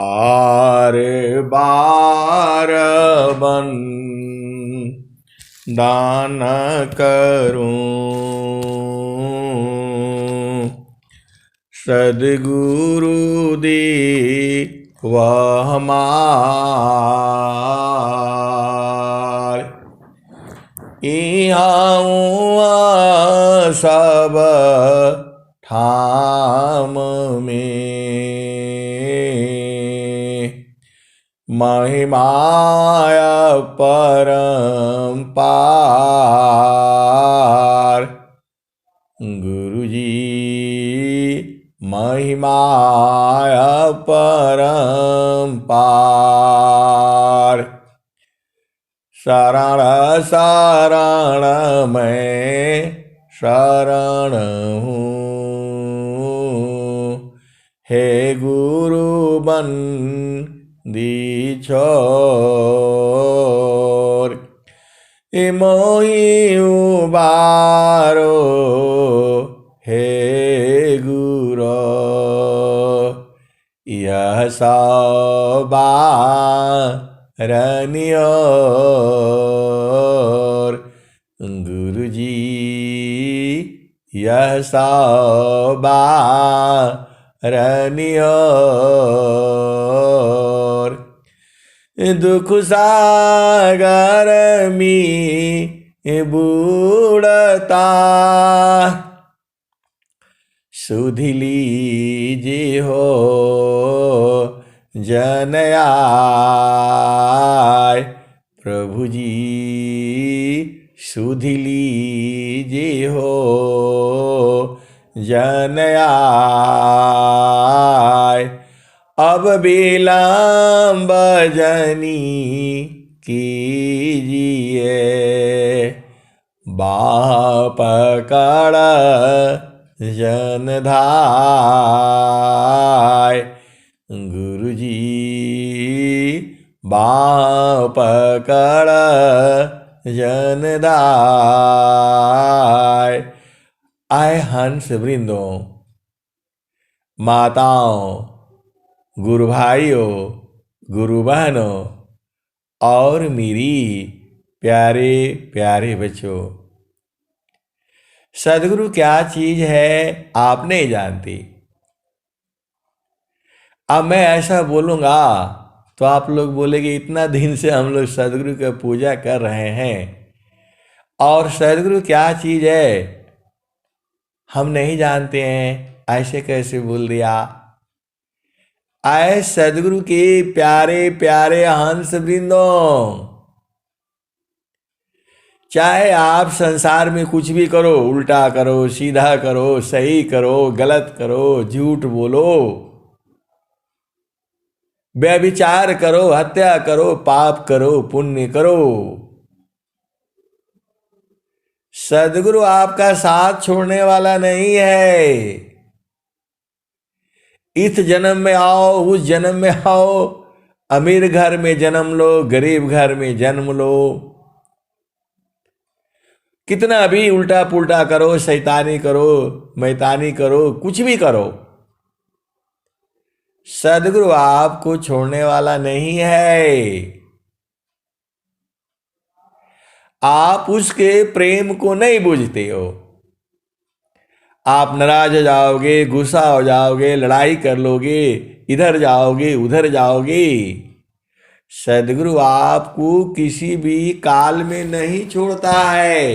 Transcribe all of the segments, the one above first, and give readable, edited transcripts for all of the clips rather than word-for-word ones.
बार बार बन दान करूं, सद्गुरु दी वह हमार। इहाँ सब ठाम में महिमाया परम्पार। गुरुजी महिमाया परम्पार। शरण शरण मैं शरण हूँ, हे गुरु बन दीछोर। मोहि उबारो हे गुरु, यह सबारनियोर। गुरुजी यह सबारनियोर। दुख सागर में बूढ़ता सुध लीजिए हो जन आय। प्रभु जी सुध लीजिए हो जन आय। अब विलंब जनी कीजिए, बाह पकड़ जन धाय। गुरुजी बाह पकड़ जन धाय। आए हंस वृंदों, माताओं, गुरु भाइयों, गुरु बहनों और मेरी प्यारे प्यारे बच्चों, सदगुरु क्या चीज है आप नहीं जानती। अब मैं ऐसा बोलूंगा तो आप लोग बोलेंगे इतना दिन से हम लोग सदगुरु की पूजा कर रहे हैं और सदगुरु क्या चीज है हम नहीं जानते हैं, ऐसे कैसे बोल दिया। आए सदगुरु के प्यारे प्यारे हंस वृंदों, चाहे आप संसार में कुछ भी करो, उल्टा करो, सीधा करो, सही करो, गलत करो, झूठ बोलो, व्यभिचार करो, हत्या करो, पाप करो, पुण्य करो, सदगुरु आपका साथ छोड़ने वाला नहीं है। इस जन्म में आओ, उस जन्म में आओ, अमीर घर में जन्म लो, गरीब घर में जन्म लो, कितना भी उल्टा पुल्टा करो, शैतानी करो, मैतानी करो, कुछ भी करो, सदगुरु आपको छोड़ने वाला नहीं है। आप उसके प्रेम को नहीं बुझते हो। आप नाराज हो जाओगे, गुस्सा हो जाओगे, लड़ाई कर लोगे, इधर जाओगे उधर जाओगे। सदगुरु आपको किसी भी काल में नहीं छोड़ता है,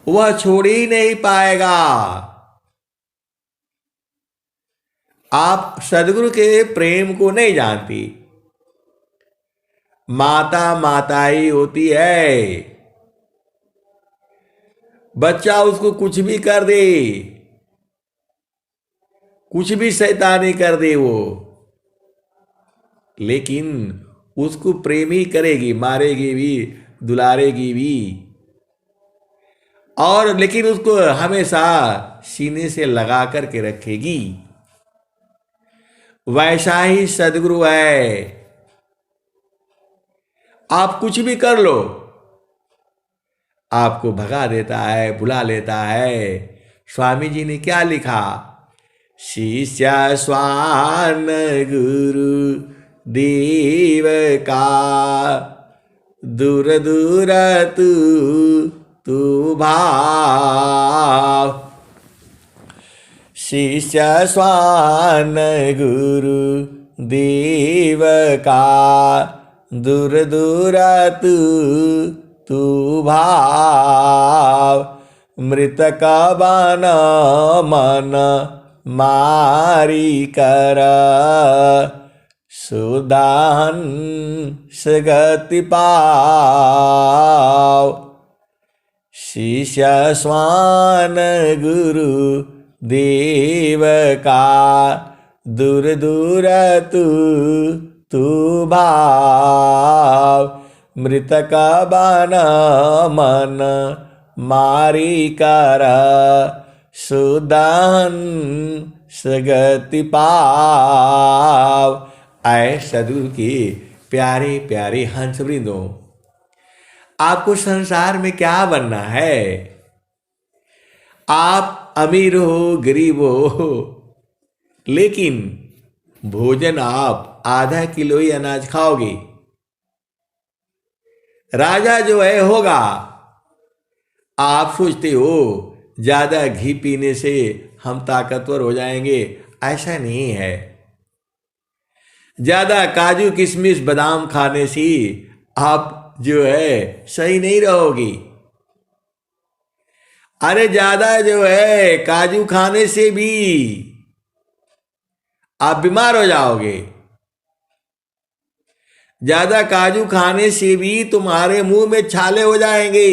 वह छोड़ ही नहीं पाएगा। आप सदगुरु के प्रेम को नहीं जानती। माता माता ही होती है। बच्चा उसको कुछ भी कर दे, कुछ भी शैतानी कर दे वो, लेकिन उसको प्रेम ही करेगी, मारेगी भी, दुलारेगी भी, और लेकिन उसको हमेशा सीने से लगा करके रखेगी। वैसा ही सदगुरु है। आप कुछ भी कर लो, आपको भगा देता है, बुला लेता है। स्वामी जी ने क्या लिखा, शिष्य स्वान गुरु देव का, दूर दूर तू भाव। शिष्य स्वान गुरु देव का, दूर दूर तू भाव। मृतक बन मन मारी कर, सुदान सगति पाव। शिष्य स्वान गुरु देव का, दूर दूर तू भाव। मृतक बन मन मारी कर, सुदान सगति पाव। आए सदगुरु के प्यारे प्यारे हंस वृंदों, आपको संसार में क्या बनना है? आप अमीर हो गरीब हो, लेकिन भोजन आप आधा किलो ही अनाज खाओगे। राजा जो है होगा, आप सोचते हो ज्यादा घी पीने से हम ताकतवर हो जाएंगे, ऐसा नहीं है। ज्यादा काजू किशमिश बादाम खाने से आप जो है सही नहीं रहोगी। अरे ज्यादा जो है काजू खाने से भी आप बीमार हो जाओगे। ज्यादा काजू खाने से भी तुम्हारे मुंह में छाले हो जाएंगे।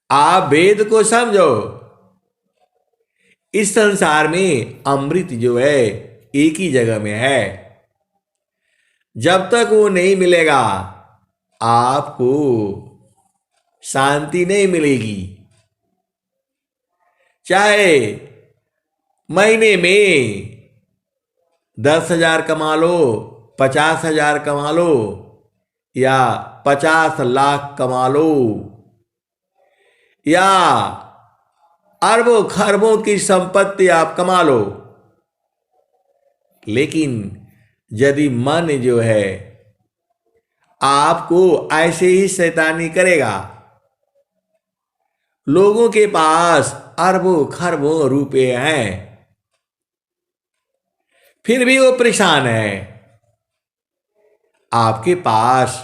आप वेद को समझो। इस संसार में अमृत जो है एक ही जगह में है। जब तक वो नहीं मिलेगा आपको शांति नहीं मिलेगी। चाहे महीने में 10,000 कमा लो, 50,000 कमा लो या 50 लाख कमा लो या अरबों खरबों की संपत्ति आप कमा लो, लेकिन यदि मन जो है आपको ऐसे ही शैतानी करेगा। लोगों के पास अरबों खरबों रुपए हैं, फिर भी वो परेशान है। आपके पास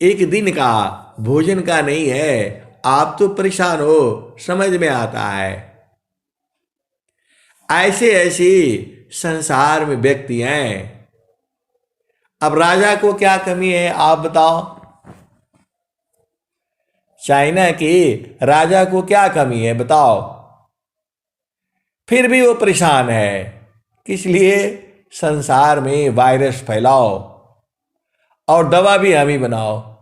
एक दिन का भोजन का नहीं है, आप तो परेशान हो, समझ में आता है। ऐसे ऐसे संसार में व्यक्ति हैं। अब राजा को क्या कमी है आप बताओ? चाइना के राजा को क्या कमी है बताओ? फिर भी वो परेशान है। किस लिए? संसार में वायरस फैलाओ और दवा भी हम ही बनाओ।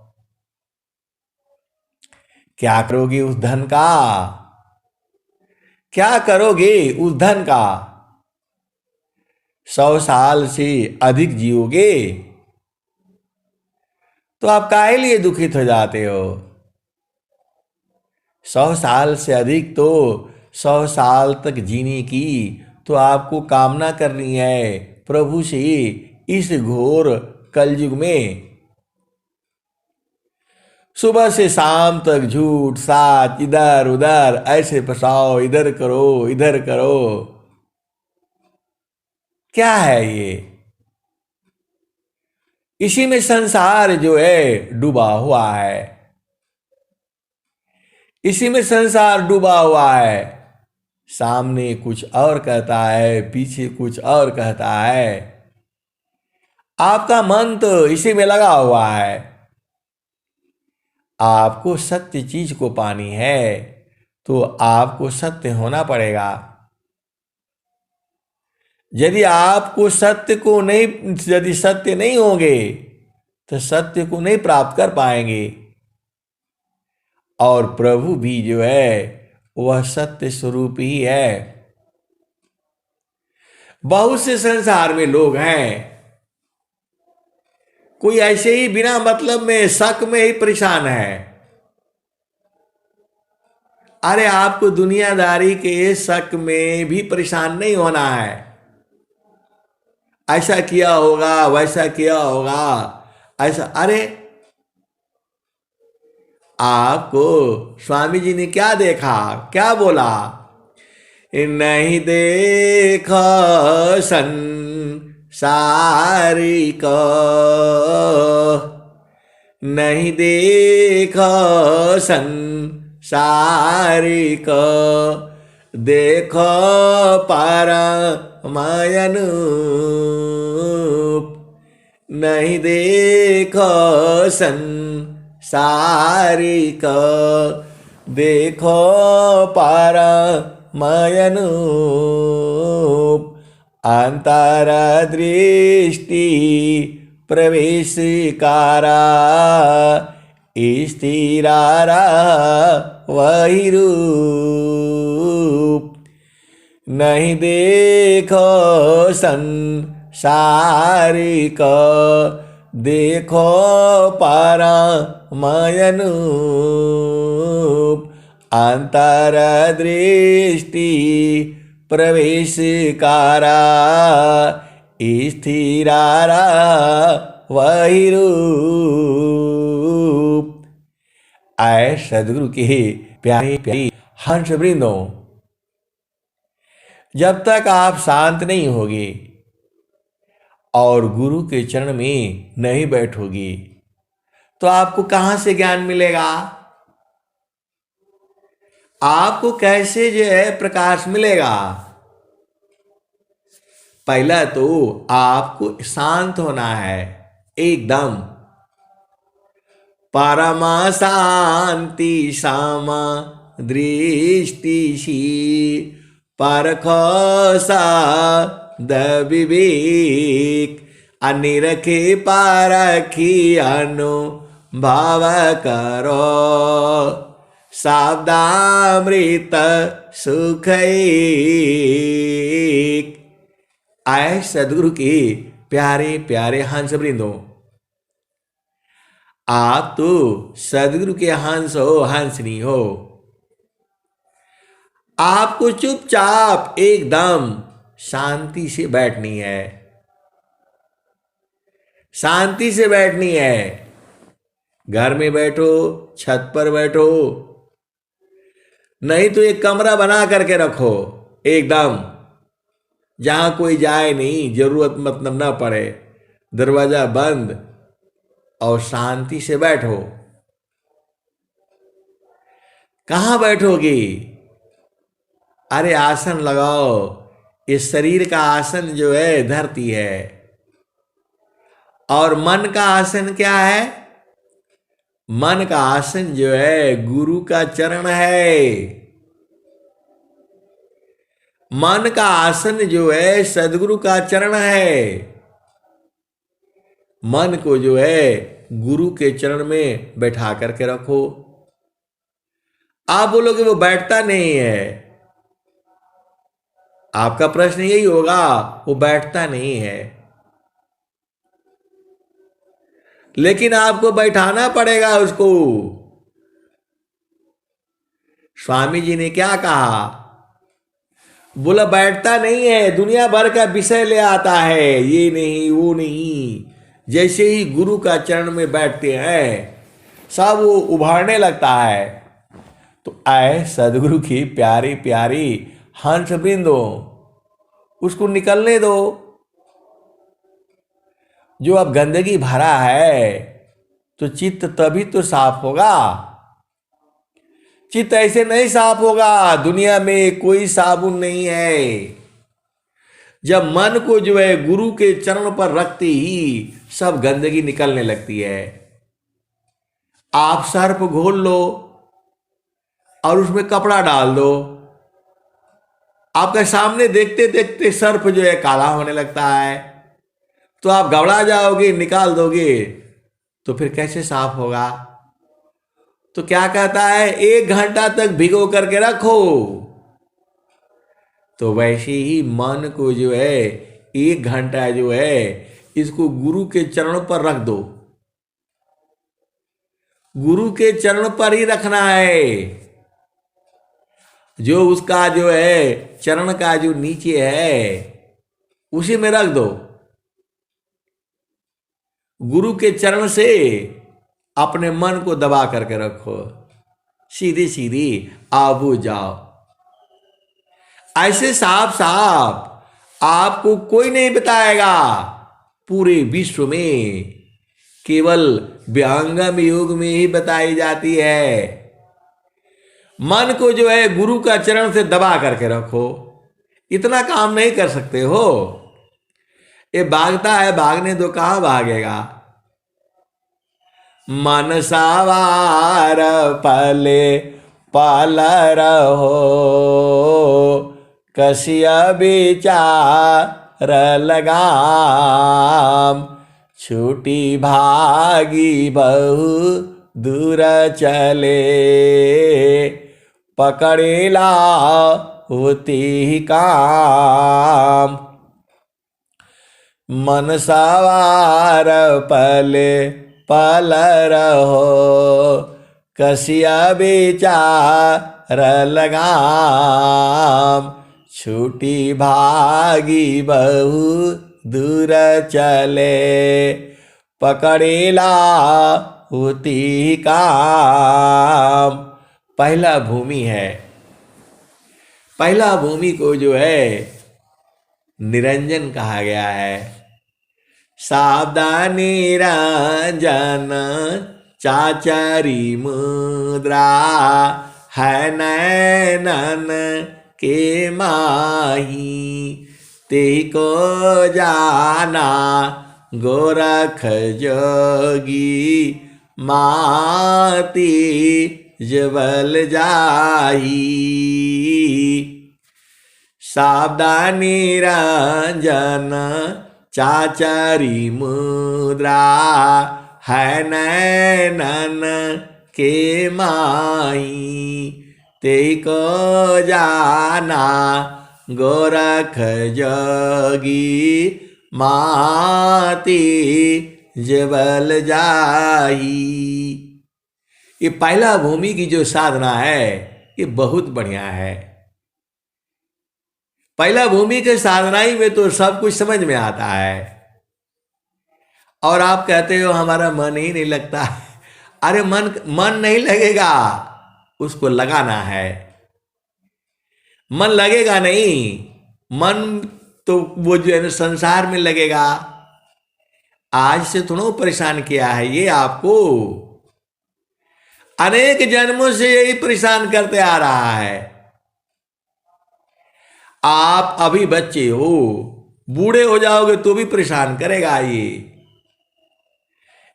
क्या करोगे उस धन का? क्या करोगे उस धन का? 100 साल से अधिक जियोगे तो आप काहे लिए दुखित हो जाते हो? 100 साल से अधिक तो 100 साल तक जीने की तो आपको कामना करनी है प्रभु से इस घोर कलयुग में। सुबह से शाम तक झूठ साच इधर उधर ऐसे फसाओ, इधर करो इधर करो। क्या है ये? इसी में संसार जो है डूबा हुआ है। इसी में संसार डूबा हुआ है। सामने कुछ और कहता है, पीछे कुछ और कहता है। आपका मन तो इसी में लगा हुआ है। आपको सत्य चीज को पानी है तो आपको सत्य होना पड़ेगा। यदि आपको सत्य को नहीं, यदि सत्य नहीं होंगे तो सत्य को नहीं प्राप्त कर पाएंगे। और प्रभु भी जो है वह सत्य स्वरूप ही है। बहुत से संसार में लोग हैं, कोई ऐसे ही बिना मतलब में शक में ही परेशान है। अरे आपको दुनियादारी के शक में भी परेशान नहीं होना है, ऐसा किया होगा वैसा किया होगा ऐसा। अरे आपको स्वामी जी ने क्या देखा, क्या बोला, नहीं देखा संसारी को, नहीं देखा संसारी को, देखो परमायनूप, नहीं देखो संसारी को, देखो परमायनूप, अंतर दृष्टि प्रवेशकारा, स्थिरारा वही रूप, नहीं देखो संसारिक, देखो परमायनूप, अंतर दृष्टि प्रवेशकारा, स्थिरारा वही रूप। आए सदगुरु के प्यारे प्यारे हंस वृंदों, जब तक आप शांत नहीं होगे और गुरु के चरण में नहीं बैठोगे तो आपको कहां से ज्ञान मिलेगा, आपको कैसे जो है प्रकाश मिलेगा। पहला तो आपको शांत होना है एकदम, परमा शांति सामा दृष्टि सी, परखो साध विवेक, अनिरखे पारखी अनुभव करो, शब्दामृत सुख एक। आए सदगुरु के प्यारे प्यारे हंस वृंदों, आप तो सदगुरु के हंस हो, हंसनी हो। आपको चुपचाप एकदम शांति से बैठनी है, शांति से बैठनी है। घर में बैठो, छत पर बैठो, नहीं तो एक कमरा बना करके रखो एकदम, जहां कोई जाए नहीं, जरूरत मतलब ना पड़े, दरवाजा बंद और शांति से बैठो। कहां बैठोगी, अरे आसन लगाओ। इस शरीर का आसन जो है धरती है, और मन का आसन क्या है, मन का आसन जो है गुरु का चरण है। मन का आसन जो है सदगुरु का चरण है। मन को जो है गुरु के चरण में बैठा करके रखो। आप बोलोगे वो बैठता नहीं है, आपका प्रश्न यही होगा, वो बैठता नहीं है, लेकिन आपको बैठाना पड़ेगा उसको। स्वामी जी ने क्या कहा, बोला बैठता नहीं है, दुनिया भर का विषय ले आता है, ये नहीं वो नहीं। जैसे ही गुरु का चरण में बैठते हैं सब वो उभारने लगता है। तो आए सदगुरु की प्यारी प्यारी हंस बिंदो, उसको निकलने दो। जो अब गंदगी भरा है तो चित्त तभी तो साफ होगा। चित्त ऐसे नहीं साफ होगा, दुनिया में कोई साबुन नहीं है। जब मन को जो है गुरु के चरण पर रखते ही सब गंदगी निकलने लगती है। आप सर्फ घोल लो और उसमें कपड़ा डाल दो, आपके सामने देखते देखते सर्फ जो है काला होने लगता है, तो आप घबरा जाओगे, निकाल दोगे, तो फिर कैसे साफ होगा। तो क्या कहता है, 1 घंटा तक भिगो करके रखो। तो वैसे ही मन को जो है 1 घंटा जो है इसको गुरु के चरणों पर रख दो। गुरु के चरण पर ही रखना है। जो उसका जो है चरण का जो नीचे है उसी में रख दो। गुरु के चरण से अपने मन को दबा करके रखो, सीधी सीधी आबू जाओ। ऐसे साफ साफ आपको कोई नहीं बताएगा। पूरे विश्व में केवल व्यंगम योग में ही बताई जाती है। मन को जो है गुरु का चरण से दबा करके रखो। इतना काम नहीं कर सकते हो? ये भागता है, भागने दो, कहां भागेगा। मन सवार पले पाल रहो, कसिया विचार लगाम। छूटी भागी बहु दूर चले, पकड़ेला होती ही काम। मन सवार पले पल रहो, कसिया विचार लगाम। छूटी भागी बहु दूर चले, पकड़ेला होती काम। पहला भूमि है। पहला भूमि को जो है निरंजन कहा गया है। सावधानी रंजन चाचरी मुद्रा, है नैनन के माही। ते को जाना गोरख जोगी, माती जबल जाही। सावधानी रंजन चाचरी मुद्रा, है नैनन के माही। ते को जाना गोरख जोगी, माती जबल जाही। ये पहला भूमि की जो साधना है ये बहुत बढ़िया है। पहला भूमि के साधना ही में तो सब कुछ समझ में आता है। और आप कहते हो हमारा मन ही नहीं लगता। अरे मन नहीं लगेगा, उसको लगाना है। मन लगेगा नहीं, मन तो वो जो है संसार में लगेगा। आज से थोड़ा परेशान किया है ये आपको, अनेक जन्मों से यही परेशान करते आ रहा है। आप अभी बच्चे हो, बूढ़े हो जाओगे तो भी परेशान करेगा ये।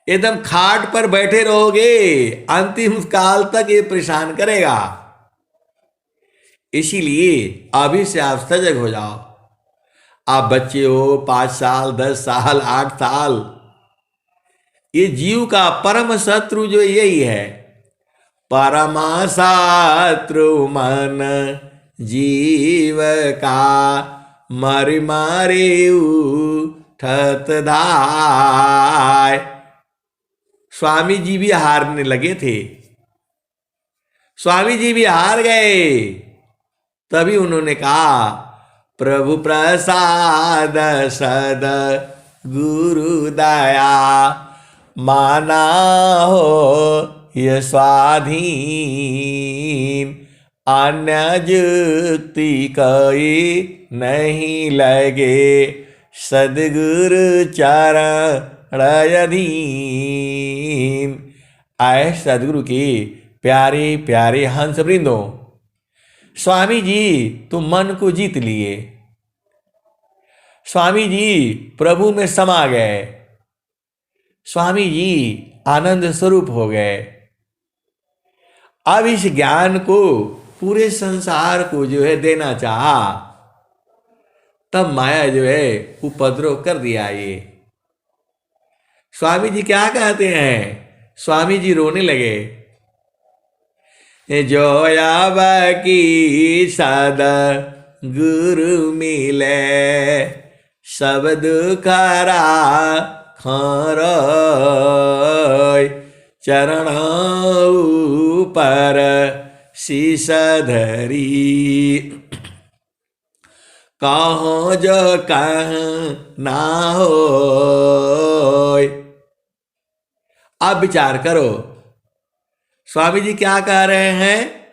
एकदम खाट पर बैठे रहोगे, अंतिम काल तक ये परेशान करेगा। इसीलिए अभी से आप सजग हो जाओ। आप बच्चे हो, 5 साल, 10 साल, 8 साल, ये जीव का परम शत्रु जो यही है। परमा शत्रु मन जीव का, मरि मारे उठत धाय। स्वामी जी भी हारने लगे थे, स्वामी जी भी हार गए। तभी उन्होंने कहा प्रभु प्रसाद सद गुरु दया, माना हो ये स्वाधीन। अन्य युक्ति कोई नहीं लगे, सदगुरु चरण अधीन। आए सदगुरु की प्यारे प्यारे हंस वृंदों, स्वामी जी तुम मन को जीत लिए, स्वामी जी प्रभु में समा गए, स्वामी जी आनंद स्वरूप हो गए। अब इस ज्ञान को पूरे संसार को जो है देना चाहा, तब माया जो है उपद्रव कर दिया। ये स्वामी जी क्या कहते हैं? स्वामी जी रोने लगे। जो अब की सद गुरु मिले, सब दुखरा खर। चरण पर शीश धरी, कहो जो कह ना हो। अब विचार करो स्वामी जी क्या कह रहे हैं।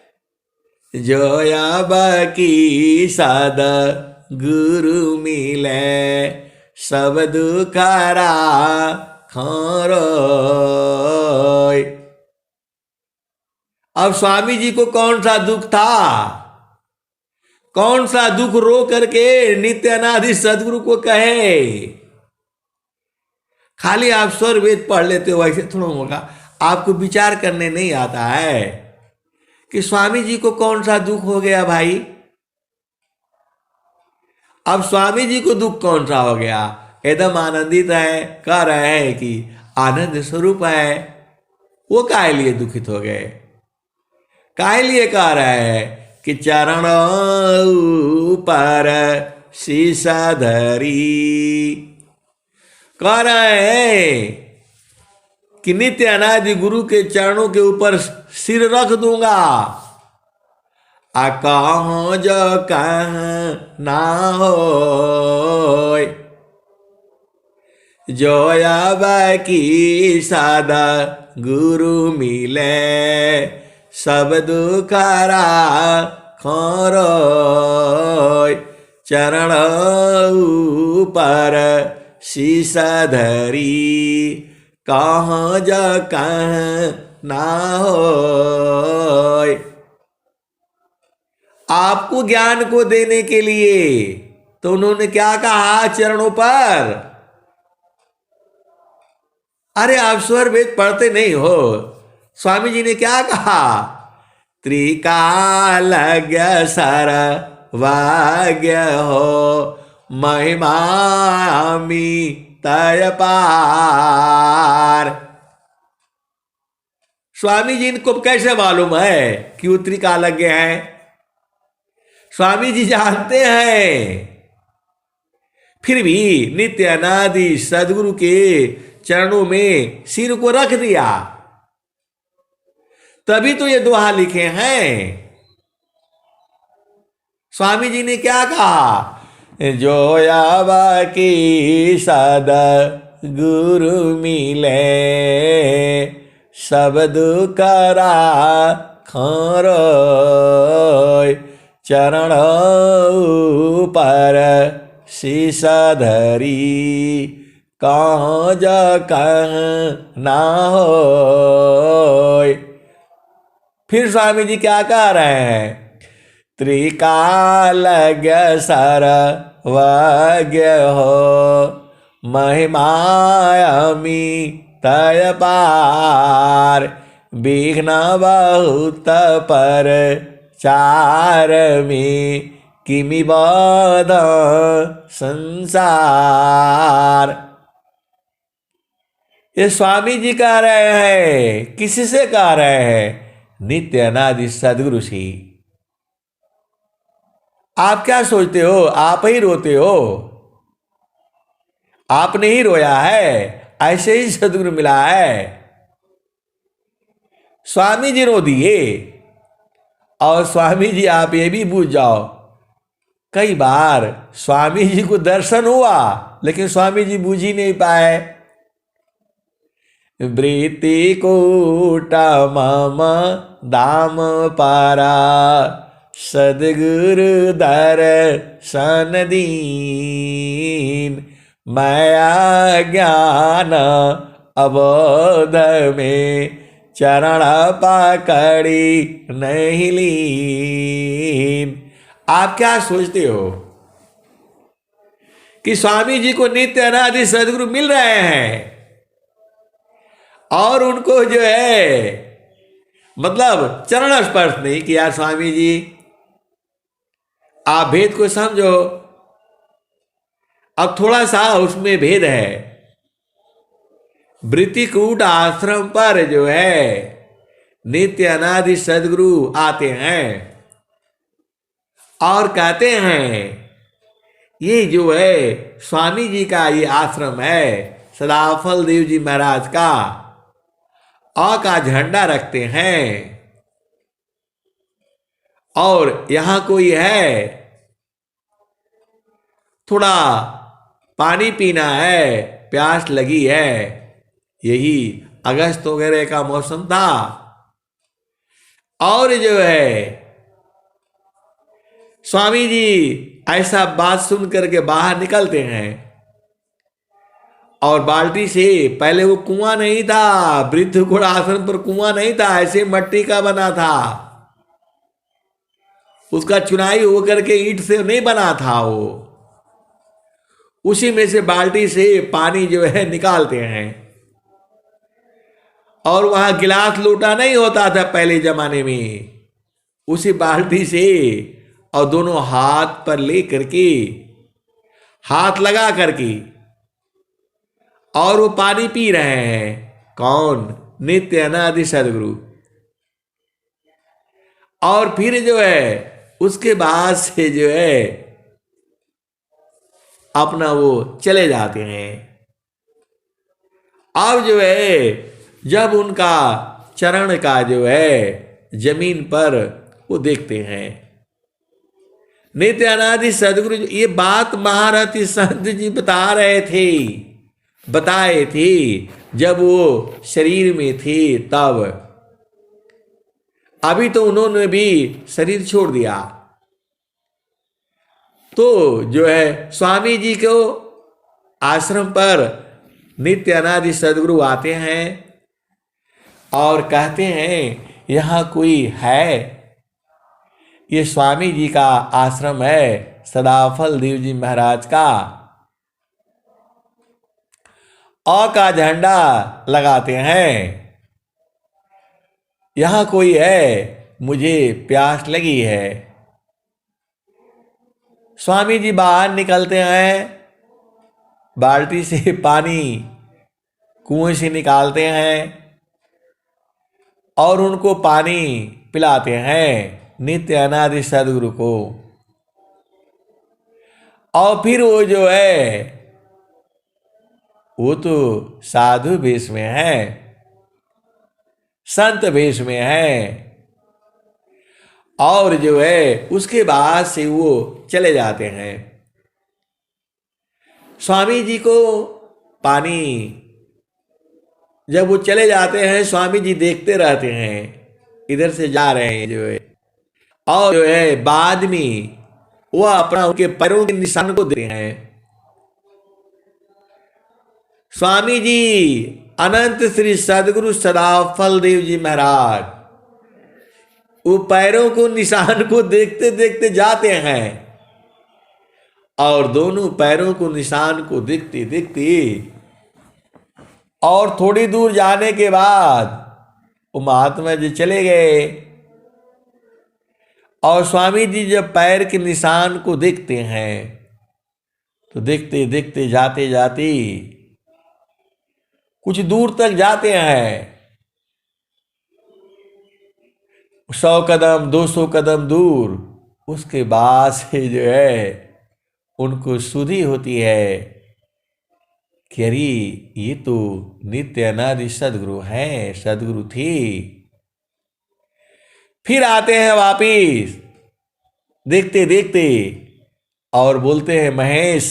जो अब की सद गुरु मिले, सब दुखरा खारो। अब स्वामी जी को कौन सा दुख था, कौन सा दुख रो करके नित्य अनादि सदगुरु को कहे। खाली आप स्वर वेद पढ़ लेते हो वैसे थोड़ा होगा, आपको विचार करने नहीं आता है कि स्वामी जी को कौन सा दुख हो गया भाई। अब स्वामी जी को दुख कौन सा हो गया, एकदम आनंदित है, कह रहे हैं कि आनंद स्वरूप है, वो काहे लिए दुखित हो गए, काहे लिए कह रहे हैं कि चरण ऊपर शीश धरी। कह रहे हैं कि नित्य अनादि गुरु के चरणों के ऊपर सिर रख दूंगा। आ कहो जो कह ना हो, जो अब की सदा गुरु मिले, सब दुखरा खोरो। चरण ऊपर शीश धरी, कहो जो कह ना हो। आपको ज्ञान को देने के लिए तो उन्होंने क्या कहा चरणों पर। अरे आप स्वर वेद पढ़ते नहीं हो, स्वामी जी ने क्या कहा, त्रिकालज्ञ सर्वज्ञ हो, महिमामी तय पार। स्वामी जी इनको कैसे मालूम है कि वो त्रिकालज्ञ हैं। स्वामी जी जानते हैं, फिर भी नित्य अनादि सदगुरु के चरणों में सिर को रख दिया, तभी तो ये दोहा लिखे हैं। स्वामी जी ने क्या कहा, जो अब की सदा गुरु मिले, सब दुखरा खारो। चरण ऊपर शीश धरी, कहो जो कह ना हो। फिर स्वामी जी क्या कह रहे हैं, त्रिकालज्ञ सर्वज्ञ हो, महिमामी तय पार। विघ्न बहुत पर चार में, किमि बाध संसार। ये स्वामी जी कह रहे हैं, किसी से कह रहे हैं, नित्य अनादि सदगुरु से। आप क्या सोचते हो, आप ही रोते हो, आपने ही रोया है, ऐसे ही सदगुरु मिला है। स्वामी जी रो दिए, और स्वामी जी आप ये भी बूझ जाओ, कई बार स्वामी जी को दर्शन हुआ लेकिन स्वामी जी बूझ ही नहीं पाए। वृत्ति कूटा मम दाम पारा, सदगुरु दर्शन दीन। माया ज्ञान अबोध में, चरण पकड़ी नहीं लीन। आप क्या सोचते हो कि स्वामी जी को नित्य अनादि सदगुरु मिल रहे हैं और उनको जो है मतलब चरण स्पर्श नहीं किया। स्वामी जी आप भेद को समझो, अब थोड़ा सा उसमें भेद है। वृत्तिकूट आश्रम पर जो है नित्य अनादि सदगुरु आते हैं और कहते हैं ये जो है स्वामी जी का ये आश्रम है, सदाफल देव जी महाराज का झंडा रखते हैं। और यहाँ कोई है, थोड़ा पानी पीना है, प्यास लगी है। यही अगस्त वगैरह का मौसम था। और जो है स्वामी जी ऐसा बात सुन करके बाहर निकलते हैं और बाल्टी से, पहले वो कुआं नहीं था, वृद्ध घोड़ा आश्रम पर कुआं नहीं था, ऐसे मट्टी का बना था, उसका चुनाई होकर के ईंट से नहीं बना था वो। उसी में से बाल्टी से पानी जो है निकालते हैं। और वहां गिलास लोटा नहीं होता था पहले जमाने में, उसी बाल्टी से और दोनों हाथ पर ले करके, हाथ लगा करके, और वो पानी पी रहे हैं। कौन? नित्य अनादि सदगुरु। और फिर जो है उसके बाद से जो है अपना वो चले जाते हैं। अब जो है जब उनका चरण का जो है जमीन पर वो देखते हैं, नित्य अनादि सदगुरु, ये बात महारथी संत जी बताए थे जब वो शरीर में थे तब। अभी तो उन्होंने भी शरीर छोड़ दिया। तो जो है स्वामी जी को आश्रम पर नित्य अनादि सदगुरु आते हैं और कहते हैं यहाँ कोई है? ये स्वामी जी का आश्रम है, सदाफल देव जी महाराज का। औ का झंडा लगाते हैं, यहाँ कोई है, मुझे प्यास लगी है। स्वामी जी बाहर निकलते हैं, बाल्टी से पानी कुएं से निकालते हैं और उनको पानी पिलाते हैं, नित्य अनादि सदगुरु को। और फिर वो जो है वो तो साधु वेश में है, संत वेश में है। और जो है उसके बाद से वो चले जाते हैं। स्वामी जी को पानी, जब वो चले जाते हैं स्वामी जी देखते रहते हैं, इधर से जा रहे हैं जो है। और जो है बाद में वो अपना उनके पैरों के निशान को देखते हैं। स्वामी जी अनंत श्री सदगुरु सदाफल देव जी महाराज वो पैरों को निशान को देखते देखते जाते हैं और दोनों पैरों को निशान को देखते देखते और थोड़ी दूर जाने के बाद वो महात्मा जी चले गए। और स्वामी जी जब पैर के निशान को देखते हैं तो देखते देखते जाते जाते कुछ दूर तक जाते हैं, 100 कदम 200 कदम दूर। उसके बाद से जो है उनको सुधि होती है कि अरे ये तो नित्य अनादि सदगुरु हैं, सदगुरु थे। फिर आते हैं वापिस देखते देखते और बोलते हैं महेश,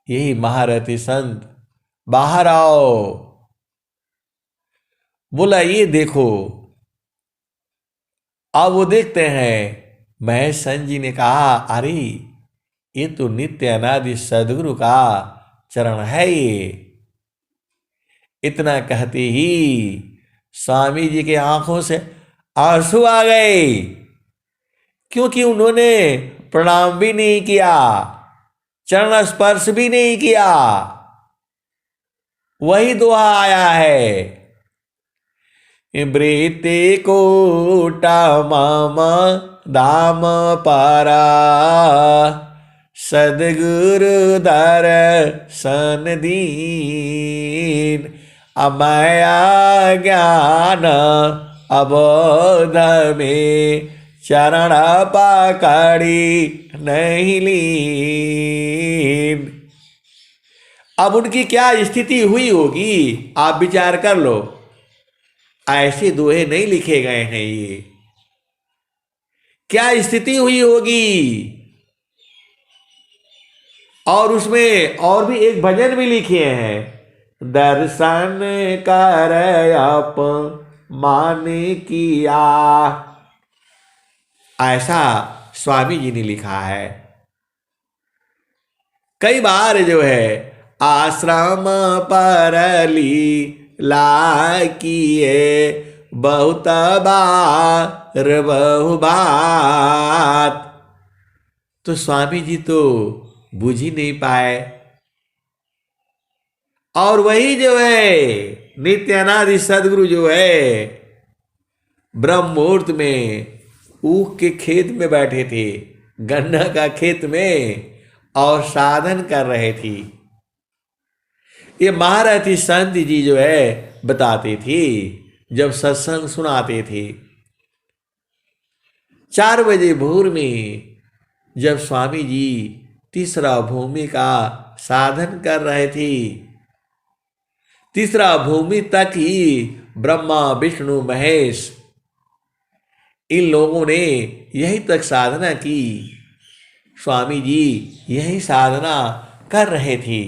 यही महारथी संत, बाहर आओ। बोला ये देखो। अब वो देखते हैं, महेश संत जी ने कहा अरे ये तो नित्य अनादि सदगुरु का चरण है ये। इतना कहते ही स्वामी जी के आंखों से आंसू आ गए, क्योंकि उन्होंने प्रणाम भी नहीं किया, चरण स्पर्श भी नहीं किया। वही दोहा आया है, ब्रीते कोटा मामा दाम पारा, सदगुरु दर्शन दीन, अमाया ज्ञान अबोध में, चरण पकड़ी नहीं लीन। अब उनकी क्या स्थिति हुई होगी आप विचार कर लो। ऐसे दोहे नहीं लिखे गए हैं क्या स्थिति हुई होगी। और उसमें और भी एक भजन भी लिखे हैं, दर्शन कर आप मान किया, ऐसा स्वामी जी ने लिखा है। कई बार जो है आश्रम पर लीला किए, बहुत बार बहु बात, तो स्वामी जी तो बुझ ही नहीं पाए। और वही जो है नित्यानंद सदगुरु जो है ब्रह्म मुहूर्त में ऊख के खेत में बैठे थे, गन्ना का खेत में, और साधन कर रहे थी। ये महारथी संत जी जो है बताते थे, जब सत्संग सुनाते थे, 4 बजे भोर में जब स्वामी जी तीसरा भूमि का साधन कर रहे थे, तीसरा भूमि तक ही ब्रह्मा विष्णु महेश इन लोगों ने यही तक साधना की। स्वामी जी यही साधना कर रहे थे।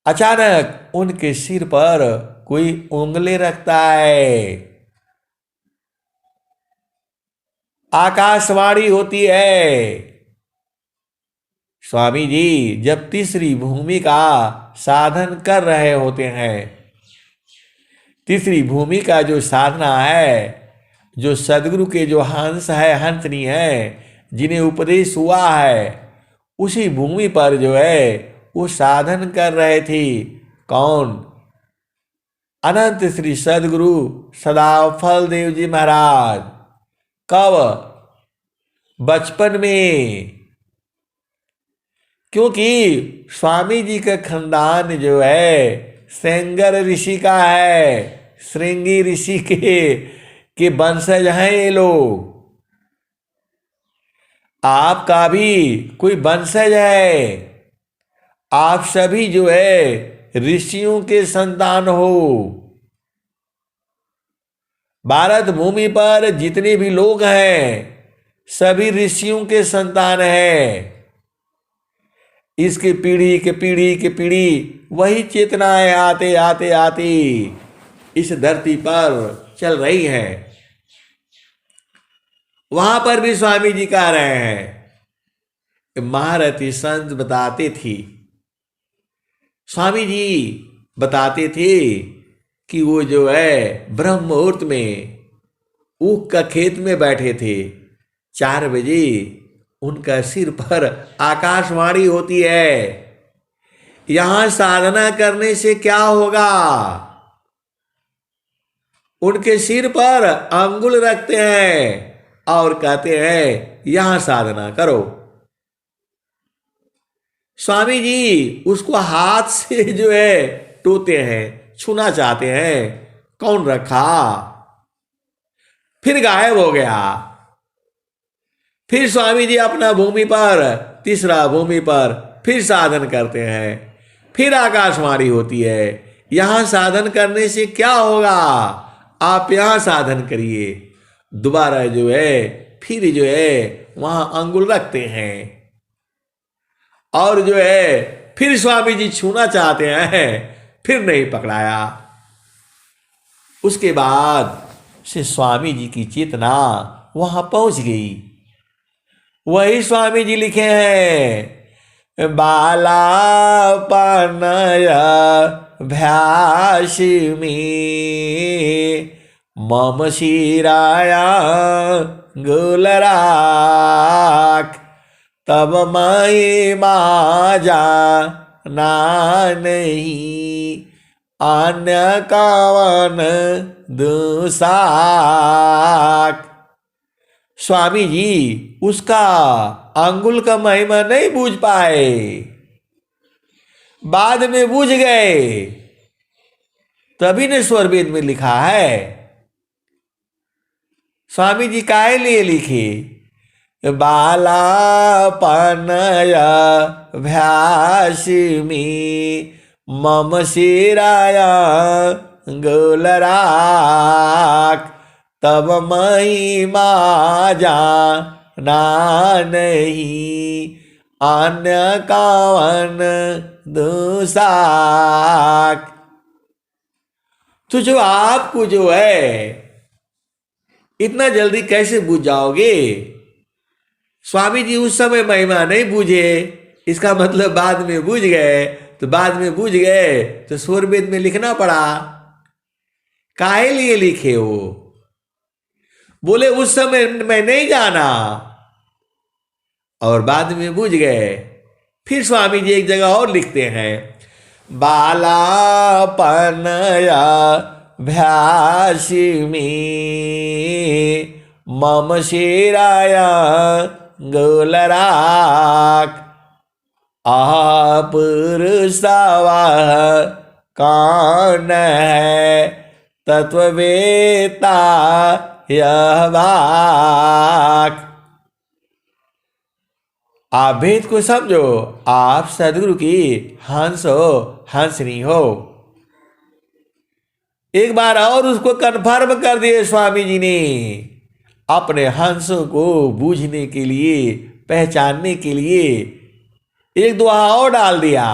अचानक उनके सिर पर कोई उंगली रखता है, आकाशवाणी होती है। स्वामी जी जब तीसरी भूमि का साधन कर रहे होते हैं, तीसरी भूमि का जो साधना है, जो सदगुरु के जो हंस है, हंसनी है, जिन्हें उपदेश हुआ है, उसी भूमि पर जो है वो साधन कर रहे थे। कौन? अनंत श्री सदगुरु सदाफल देव जी महाराज। कब? बचपन में। क्योंकि स्वामी जी का खानदान जो है सेंगर ऋषि का है, श्रृंगी ऋषि के वंशज हैं ये लोग। आपका भी कोई वंशज है, आप सभी जो है ऋषियों के संतान हो। भारत भूमि पर जितने भी लोग हैं सभी ऋषियों के संतान हैं। इसकी पीढ़ी के पीढ़ी के पीढ़ी वही चेतनाएं आते आते आते इस धरती पर चल रही हैं। वहां पर भी स्वामी जी कह रहे हैं, महारथी संत बताते थे, स्वामी जी बताते थे कि वो जो है ब्रह्म मुहूर्त में ऊख का खेत में बैठे थे, 4 बजे उनका सिर पर आकाशवाणी होती है, यहां साधना करने से क्या होगा। उनके सिर पर अंगुल रखते हैं और कहते हैं यहां साधना करो। स्वामी जी उसको हाथ से जो है टोते हैं, छूना चाहते हैं, कौन रखा, फिर गायब हो गया। फिर स्वामी जी अपना भूमि पर, तीसरा भूमि पर फिर साधन करते हैं, फिर आकाशवाणी होती है, यहां साधन करने से क्या होगा, आप यहां साधन करिए। दोबारा जो है फिर जो है वहां अंगुल रखते हैं और जो है फिर स्वामी जी छूना चाहते हैं, फिर नहीं पकड़ाया। उसके बाद से स्वामी जी की चेतना वहां पहुंच गई। वही स्वामी जी लिखे हैं, बालापनय भ्यास में मम शिराया गुलराख, तब मैं माजा ना नहीं अन्य कावन दुसाक। स्वामी जी उसका अंगुल का महिमा नहीं बूझ पाए, बाद में बूझ गए। तभी ने स्वरवेद में लिखा है, स्वामी जी काहे लिए लिखे, बालापनय भ्यास में मम शिराया गुलराख, तब महिमा जाना नहीं, अन्य कावन दुसाक। तो जो आपको जो है इतना जल्दी कैसे बुझ जाओगे? स्वामी जी उस समय महिमा नहीं बूझे, इसका मतलब बाद में बूझ गए। तो बाद में बूझ गए तो स्वर वेद में लिखना पड़ा। काहे लिए लिखे हो? बोले उस समय मैं नहीं जाना और बाद में बूझ गए। फिर स्वामी जी एक जगह और लिखते हैं, बालापन भ्यासिमी मम शिराया गोलराक, पुरुषवा कौन है तत्ववेता यह वाक। आप भेद को समझो, आप सदगुरु की हंस हो, हंसनी हो। एक बार और उसको कन्फर्म कर दिए स्वामी जी ने, अपने हंसों को बूझने के लिए, पहचानने के लिए एक दोहा और डाल दिया,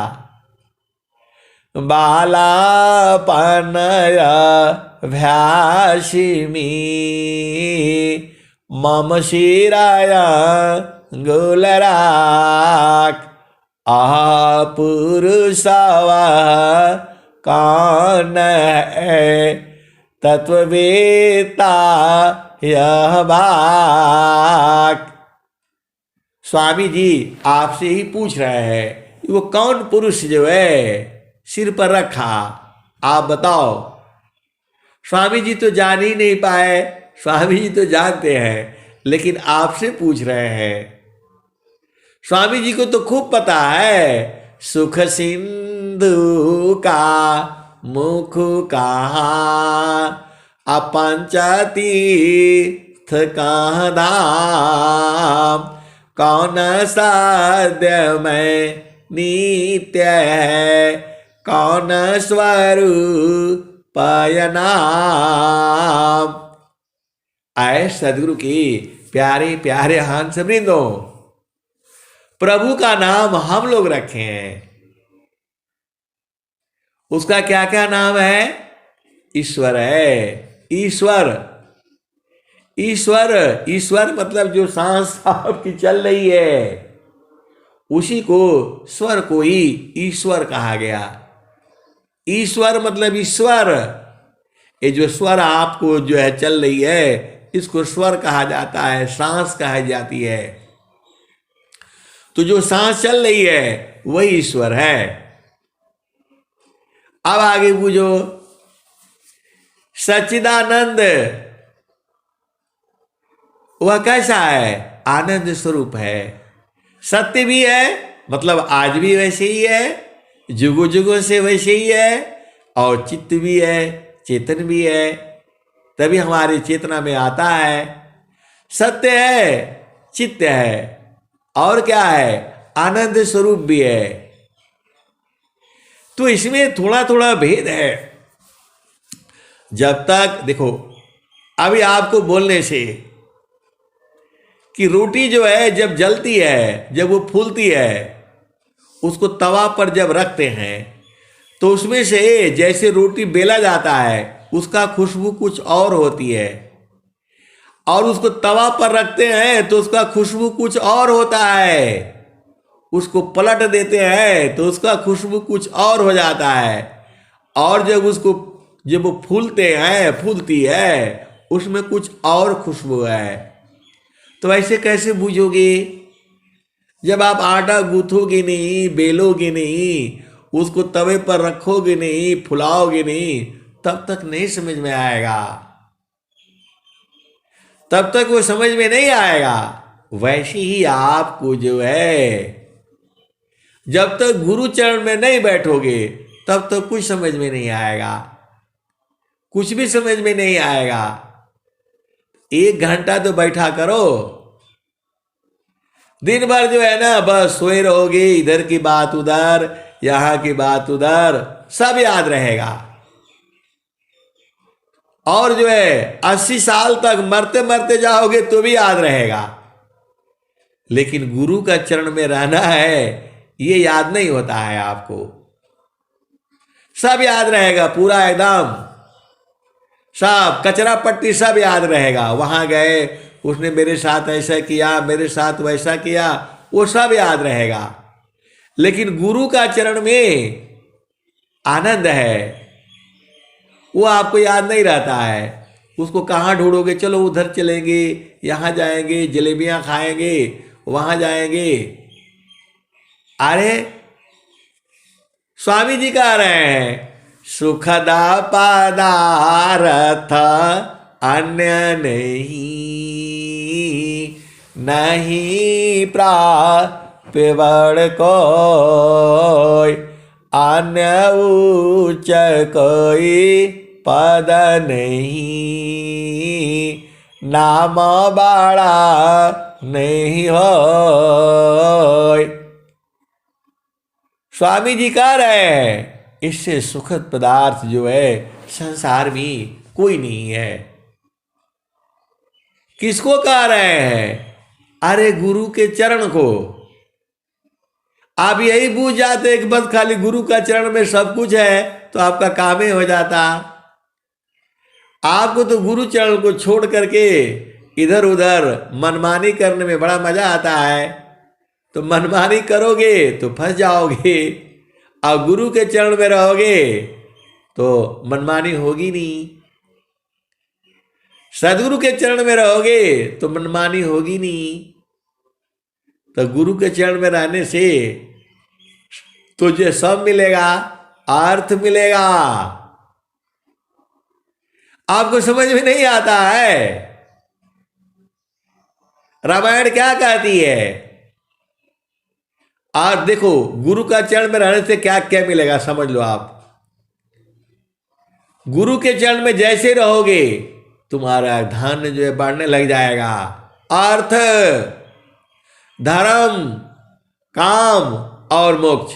बालापन भ्यासिमी मम शिराया गोलराक, पुरुषवा कौन है तत्ववेता यह वाक। स्वामी जी आपसे ही पूछ रहे हैं, वो कौन पुरुष जो है सिर पर रखा, आप बताओ। स्वामी जी तो जान ही नहीं पाए, स्वामी जी तो जानते हैं, लेकिन आपसे पूछ रहे हैं। स्वामी जी को तो खूब पता है, सुख सिंधु का मुख कहाँ, अपंचतीर्थ कहाँ धाम, कौन साध्य में नित्य है, कौन स्वरूप नाम। आए सदगुरु की प्यारे प्यारे हंस वृंदो, प्रभु का नाम हम लोग रखे हैं। उसका क्या क्या नाम है? ईश्वर है। ईश्वर, ईश्वर, ईश्वर मतलब जो सांस आपकी चल रही है उसी को, स्वर को ही ईश्वर कहा गया। ईश्वर मतलब ईश्वर, ये जो स्वर आपको जो है चल रही है इसको स्वर कहा जाता है, सांस कही जाती है। तो जो सांस चल रही है वही ईश्वर है। अब आगे पूछो, सच्चिदानंद वह कैसा है? आनंद स्वरूप है। सत्य भी है, मतलब आज भी वैसे ही है, जुगों जुगों से वैसे ही है, और चित्त भी है, चेतन भी है, तभी हमारी चेतना में आता है। सत्य है, चित्त है, और क्या है? आनंद स्वरूप भी है। तो इसमें थोड़ा थोड़ा भेद है। जब तक देखो, अभी आपको बोलने से कि रोटी जो है जब जलती है, जब वो फूलती है, उसको तवा पर जब रखते हैं तो उसमें से जैसे रोटी बेला जाता है उसका खुशबू कुछ और होती है, और उसको तवा पर रखते हैं तो उसका खुशबू कुछ और होता है, उसको पलट देते हैं तो उसका खुशबू कुछ और हो जाता है, और जब वो फूलते हैं, फूलती है, उसमें कुछ और खुशबू है। तो ऐसे कैसे बूझोगे? जब आप आटा गूंथोगे नहीं, बेलोगे नहीं, उसको तवे पर रखोगे नहीं, फुलाओगे नहीं, तब तक नहीं समझ में आएगा, तब तक वो समझ में नहीं आएगा। वैसे ही आपको जो है, जब तक गुरु चरण में नहीं बैठोगे तब तक कुछ समझ में नहीं आएगा, कुछ भी समझ में नहीं आएगा। 1 घंटा तो बैठा करो, दिन भर जो है ना बस सोए रहोगे, इधर की बात उधर, यहां की बात उधर, सब याद रहेगा। और जो है 80 साल तक मरते मरते जाओगे तो भी याद रहेगा, लेकिन गुरु का चरण में रहना है ये याद नहीं होता है आपको। सब याद रहेगा पूरा एकदम, सब कचरा पट्टी सब याद रहेगा। वहां गए, उसने मेरे साथ ऐसा किया, मेरे साथ वैसा किया, वो सब याद रहेगा। लेकिन गुरु का चरण में आनंद है, वो आपको याद नहीं रहता है। उसको कहाँ ढूंढोगे, चलो उधर चलेंगे, यहाँ जाएंगे, जलेबियाँ खाएंगे, वहाँ जाएंगे। अरे स्वामी जी कह रहे हैं सुखदा पदार्थ अन्य नहीं, नहीं प्राप्य कोई, अन्य उच्च कोई पद नहीं, नाम बड़ा नहीं हो। स्वामी जी कह रहे हैं इससे सुखद पदार्थ जो है संसार में कोई नहीं है। किसको कह रहे हैं? अरे गुरु के चरण को। आप यही बूझ जाते कि बस खाली गुरु का चरण में सब कुछ है तो आपका काम ही हो जाता। आपको तो गुरु चरण को छोड़ करके इधर उधर मनमानी करने में बड़ा मजा आता है, तो मनमानी करोगे तो फंस जाओगे, और गुरु के चरण में रहोगे तो मनमानी होगी नहीं। सदगुरु के चरण में रहोगे तो मनमानी होगी नहीं। तो गुरु के चरण में रहने से तुझे सब मिलेगा, अर्थ मिलेगा। आपको समझ में नहीं आता है रामायण क्या कहती है? और देखो गुरु का चरण में रहने से क्या क्या मिलेगा समझ लो आप। गुरु के चरण में जैसे रहोगे तुम्हारा धन जो है बढ़ने लग जाएगा, अर्थ, धर्म, काम और मोक्ष।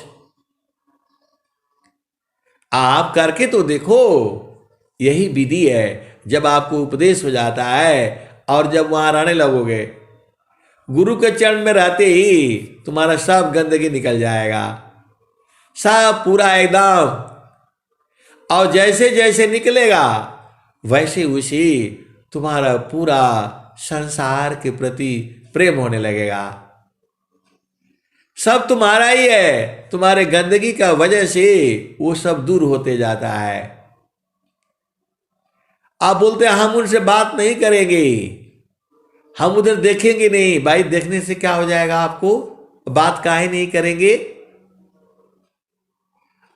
आप करके तो देखो, यही विधि है। जब आपको उपदेश हो जाता है और जब वहां रहने लगोगे, गुरु के चरण में रहते ही तुम्हारा सब गंदगी निकल जाएगा, सब पूरा एकदम। और जैसे जैसे निकलेगा वैसे उसी तुम्हारा पूरा संसार के प्रति प्रेम होने लगेगा। सब तुम्हारा ही है, तुम्हारे गंदगी का वजह से वो सब दूर होते जाता है। आप बोलते हैं हम उनसे बात नहीं करेंगे, हम उधर देखेंगे नहीं। भाई देखने से क्या हो जाएगा आपको? बात काहे नहीं करेंगे?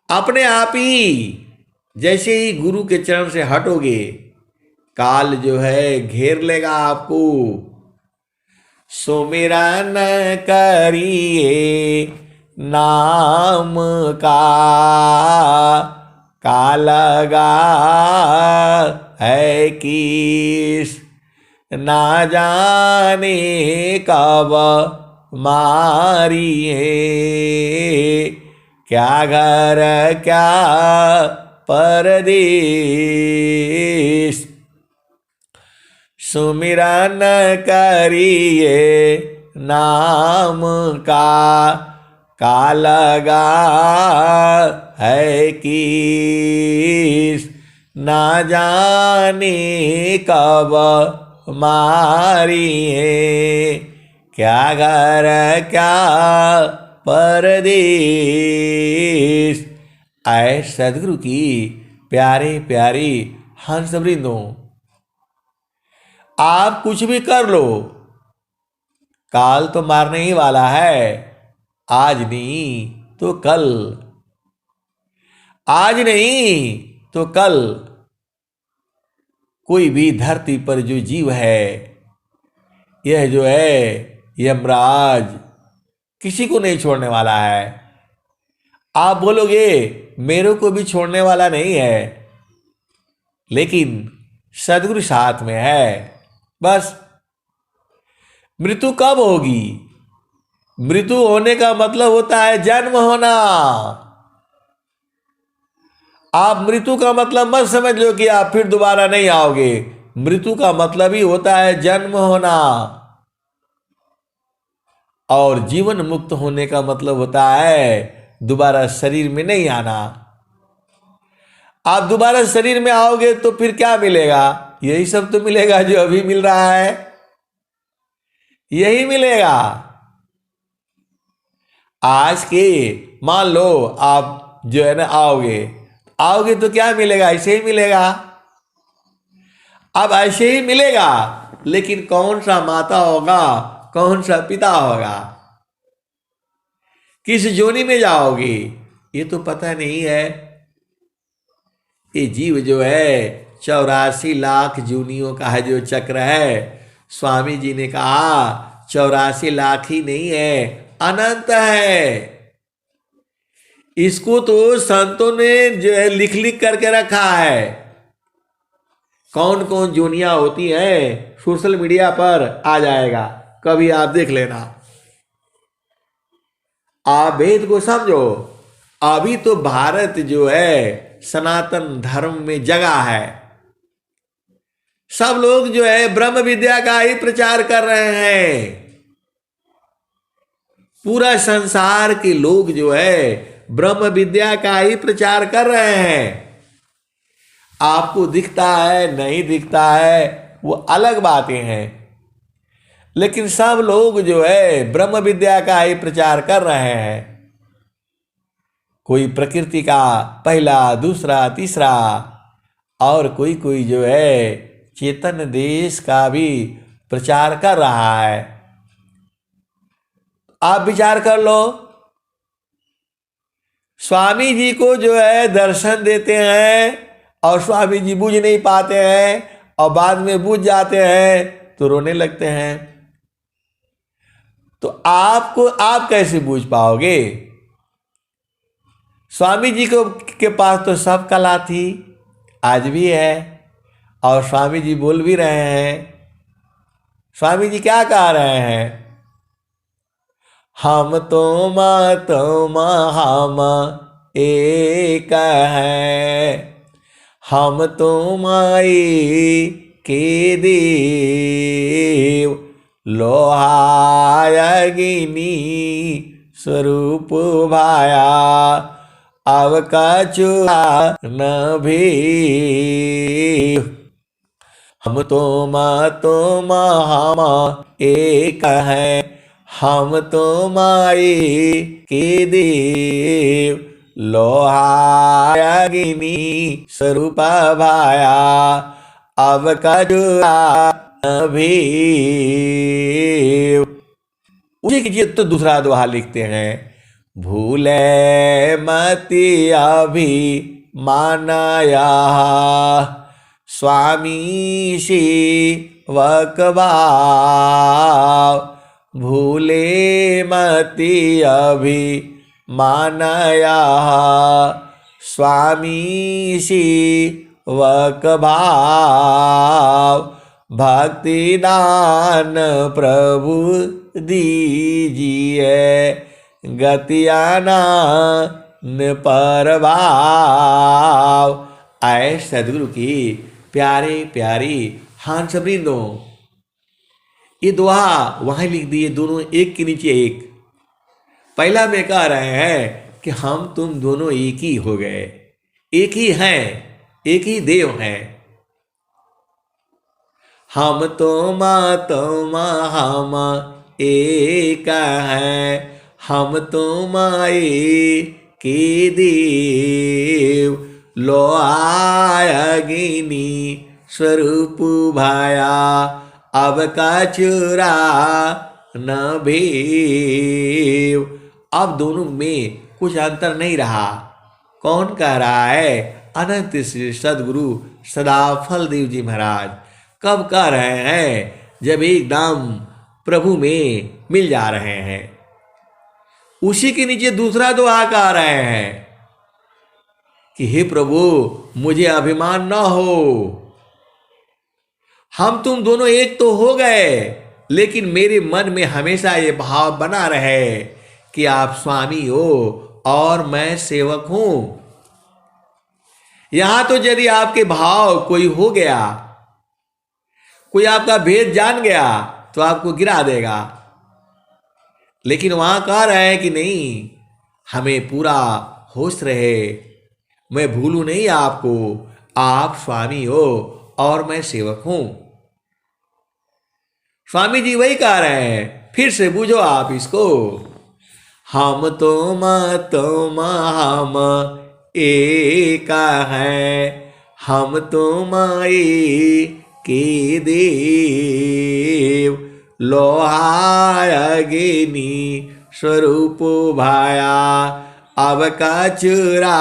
अपने आप ही जैसे ही गुरु के चरण से हटोगे, काल जो है घेर लेगा आपको। सुमिरन करिए नाम का, कालगा है किस, ना जाने कब मारिए, क्या घर क्या परदेश। सुमिरन करिए नाम का, कालगा है किस, ना जाने कब मारिए, क्या घर क्या परदेश। आए सदगुरु की प्यारे प्यारी हंस वृंदों, आप कुछ भी कर लो, काल तो मारने ही वाला है। आज नहीं तो कल, आज नहीं तो कल। कोई भी धरती पर जो जीव है, यह जो है यमराज किसी को नहीं छोड़ने वाला है। आप बोलोगे मेरे को भी छोड़ने वाला नहीं है, लेकिन सदगुरु साथ में है। बस मृत्यु कब होगी? मृत्यु होने का मतलब होता है जन्म होना। आप मृत्यु का मतलब मत समझ लो कि आप फिर दोबारा नहीं आओगे। मृत्यु का मतलब ही होता है जन्म होना, और जीवन मुक्त होने का मतलब होता है दोबारा शरीर में नहीं आना। आप दोबारा शरीर में आओगे तो फिर क्या मिलेगा? यही सब तो मिलेगा जो अभी मिल रहा है, यही मिलेगा। आज के मान लो आप जो है ना आओगे, आओगे तो क्या मिलेगा? ऐसे ही मिलेगा। अब ऐसे ही मिलेगा, लेकिन कौन सा माता होगा, कौन सा पिता होगा, किस जोनी में जाओगे, ये तो पता नहीं है। ये जीव जो है 84 लाख जूनियों का है जो चक्र है। स्वामी जी ने कहा 84 लाख ही नहीं है, अनंत है। इसको तो संतों ने जो है लिख लिख करके रखा है। कौन कौन जूनियां होती हैं सोशल मीडिया पर आ जाएगा, कभी आप देख लेना। आप वेद को समझो। अभी तो भारत जो है सनातन धर्म में जगा है। सब लोग जो है ब्रह्म विद्या का ही प्रचार कर रहे हैं। पूरा संसार के लोग जो है ब्रह्म विद्या का ही प्रचार कर रहे हैं। आपको दिखता है नहीं दिखता है वो अलग बातें हैं, लेकिन सब लोग जो है ब्रह्म विद्या का ही प्रचार कर रहे हैं। कोई प्रकृति का पहला दूसरा तीसरा, और कोई कोई जो है चेतन देश का भी प्रचार कर रहा है। आप विचार कर लो, स्वामी जी को जो है दर्शन देते हैं और स्वामी जी बूझ नहीं पाते हैं, और बाद में बूझ जाते हैं तो रोने लगते हैं। तो आप कैसे बूझ पाओगे? स्वामी जी को के पास तो सब कला थी, आज भी है, और स्वामी जी बोल भी रहे हैं। स्वामी जी क्या कह रहे हैं? हम तुम एक है, हम तुम्हारी के देव, लोहायगिनी स्वरूप भाया, अब कछु न भी। हम तुम हम एक है, हम तुम्हारी के देव, लोहायगिनी स्वरूप भाया, अब कछु न भी। उसी की चीज तो दूसरा दोहा लिखते हैं, भूले मति अभी मानाया, स्वामी शिवकभाव, भूले मति अभी मानाया, स्वामी शिवकभाव, भक्ति दान प्रभु दीजिए, गतियानंद परभाव। आए सदगुरु की प्यारे प्यारी हंस वृंदो, ये दुआ वहां लिख दिए, दोनों एक के नीचे एक। पहला में कह रहे हैं कि हम तुम दोनों एक ही हो गए, एक ही हैं, एक ही देव हैं। हम तुम हम एक हैं, हम तुम्हारे के देव, लोहायगिनी स्वरूप भाया, अब कछुरा न भेव। अब दोनों में कुछ अंतर नहीं रहा। कौन कह रहा है? अनंत श्री सदगुरु सदाफल देव जी महाराज। कब कह रहे हैं? जब एकदम प्रभु में मिल जा रहे हैं। उसी के नीचे दूसरा दुआ कह रहे हैं कि हे प्रभु मुझे अभिमान न हो, हम तुम दोनों एक तो हो गए, लेकिन मेरे मन में हमेशा ये भाव बना रहे कि आप स्वामी हो और मैं सेवक हूं। यहां तो यदि आपके भाव कोई हो गया, कोई आपका भेद जान गया तो आपको गिरा देगा। लेकिन वहां कह रहे हैं कि नहीं, हमें पूरा होश रहे, मैं भूलूं नहीं आपको, आप स्वामी हो और मैं सेवक हूं। स्वामी जी वही कह रहे हैं, फिर से बूझो आप इसको। हम तुम हम एक है, हम तुम के देव, लोहा अग्नि स्वरूप भाया, अब का चुरा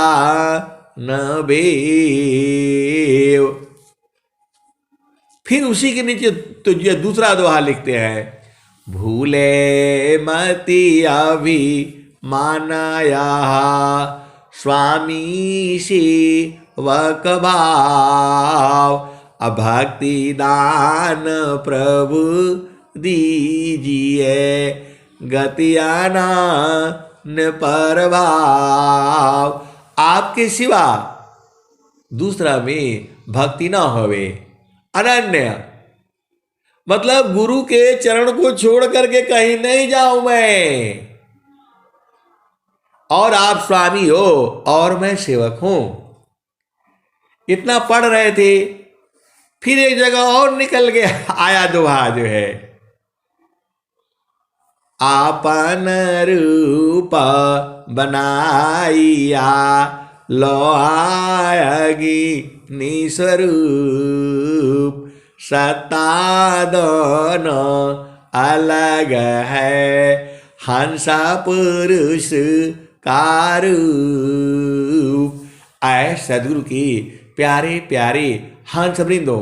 न बेव। फिर उसी के नीचे तो ये दूसरा दोहा लिखते हैं, भूले मति अभी मानाया, स्वामी सेवक भाव, अभक्ति दान प्रभु दीजिए, गतियाना न परभाव। आपके सिवा दूसरा में भक्ति न होवे, अनन्य मतलब गुरु के चरण को छोड़ करके कहीं नहीं जाऊं मैं, और आप स्वामी हो और मैं सेवक हूं। इतना पढ़ रहे थे, फिर एक जगह और निकल के आया दोहा जो है, आपन रूप बनाइया, लोहा अग्नि स्वरूप, सत्ता दोनों अलग है, हंसा पुरुष का रूप। आए सदगुरु की प्यारे प्यारे हंस वृंदो,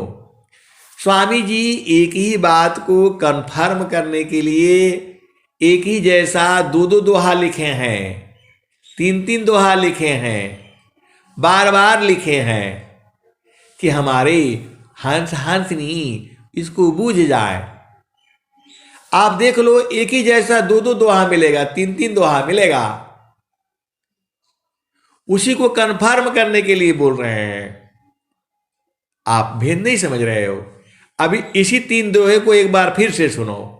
स्वामी जी एक ही बात को कंफर्म करने के लिए एक ही जैसा दो दो दोहा लिखे हैं, तीन तीन दोहा लिखे हैं, बार बार लिखे हैं कि हमारे हंस हंसनी इसको बूझ जाए। आप देख लो, एक ही जैसा दो दो दोहा मिलेगा, तीन तीन दोहा मिलेगा, उसी को कंफर्म करने के लिए बोल रहे हैं। आप भेद नहीं समझ रहे हो। अभी इसी तीन दोहे को एक बार फिर से सुनो,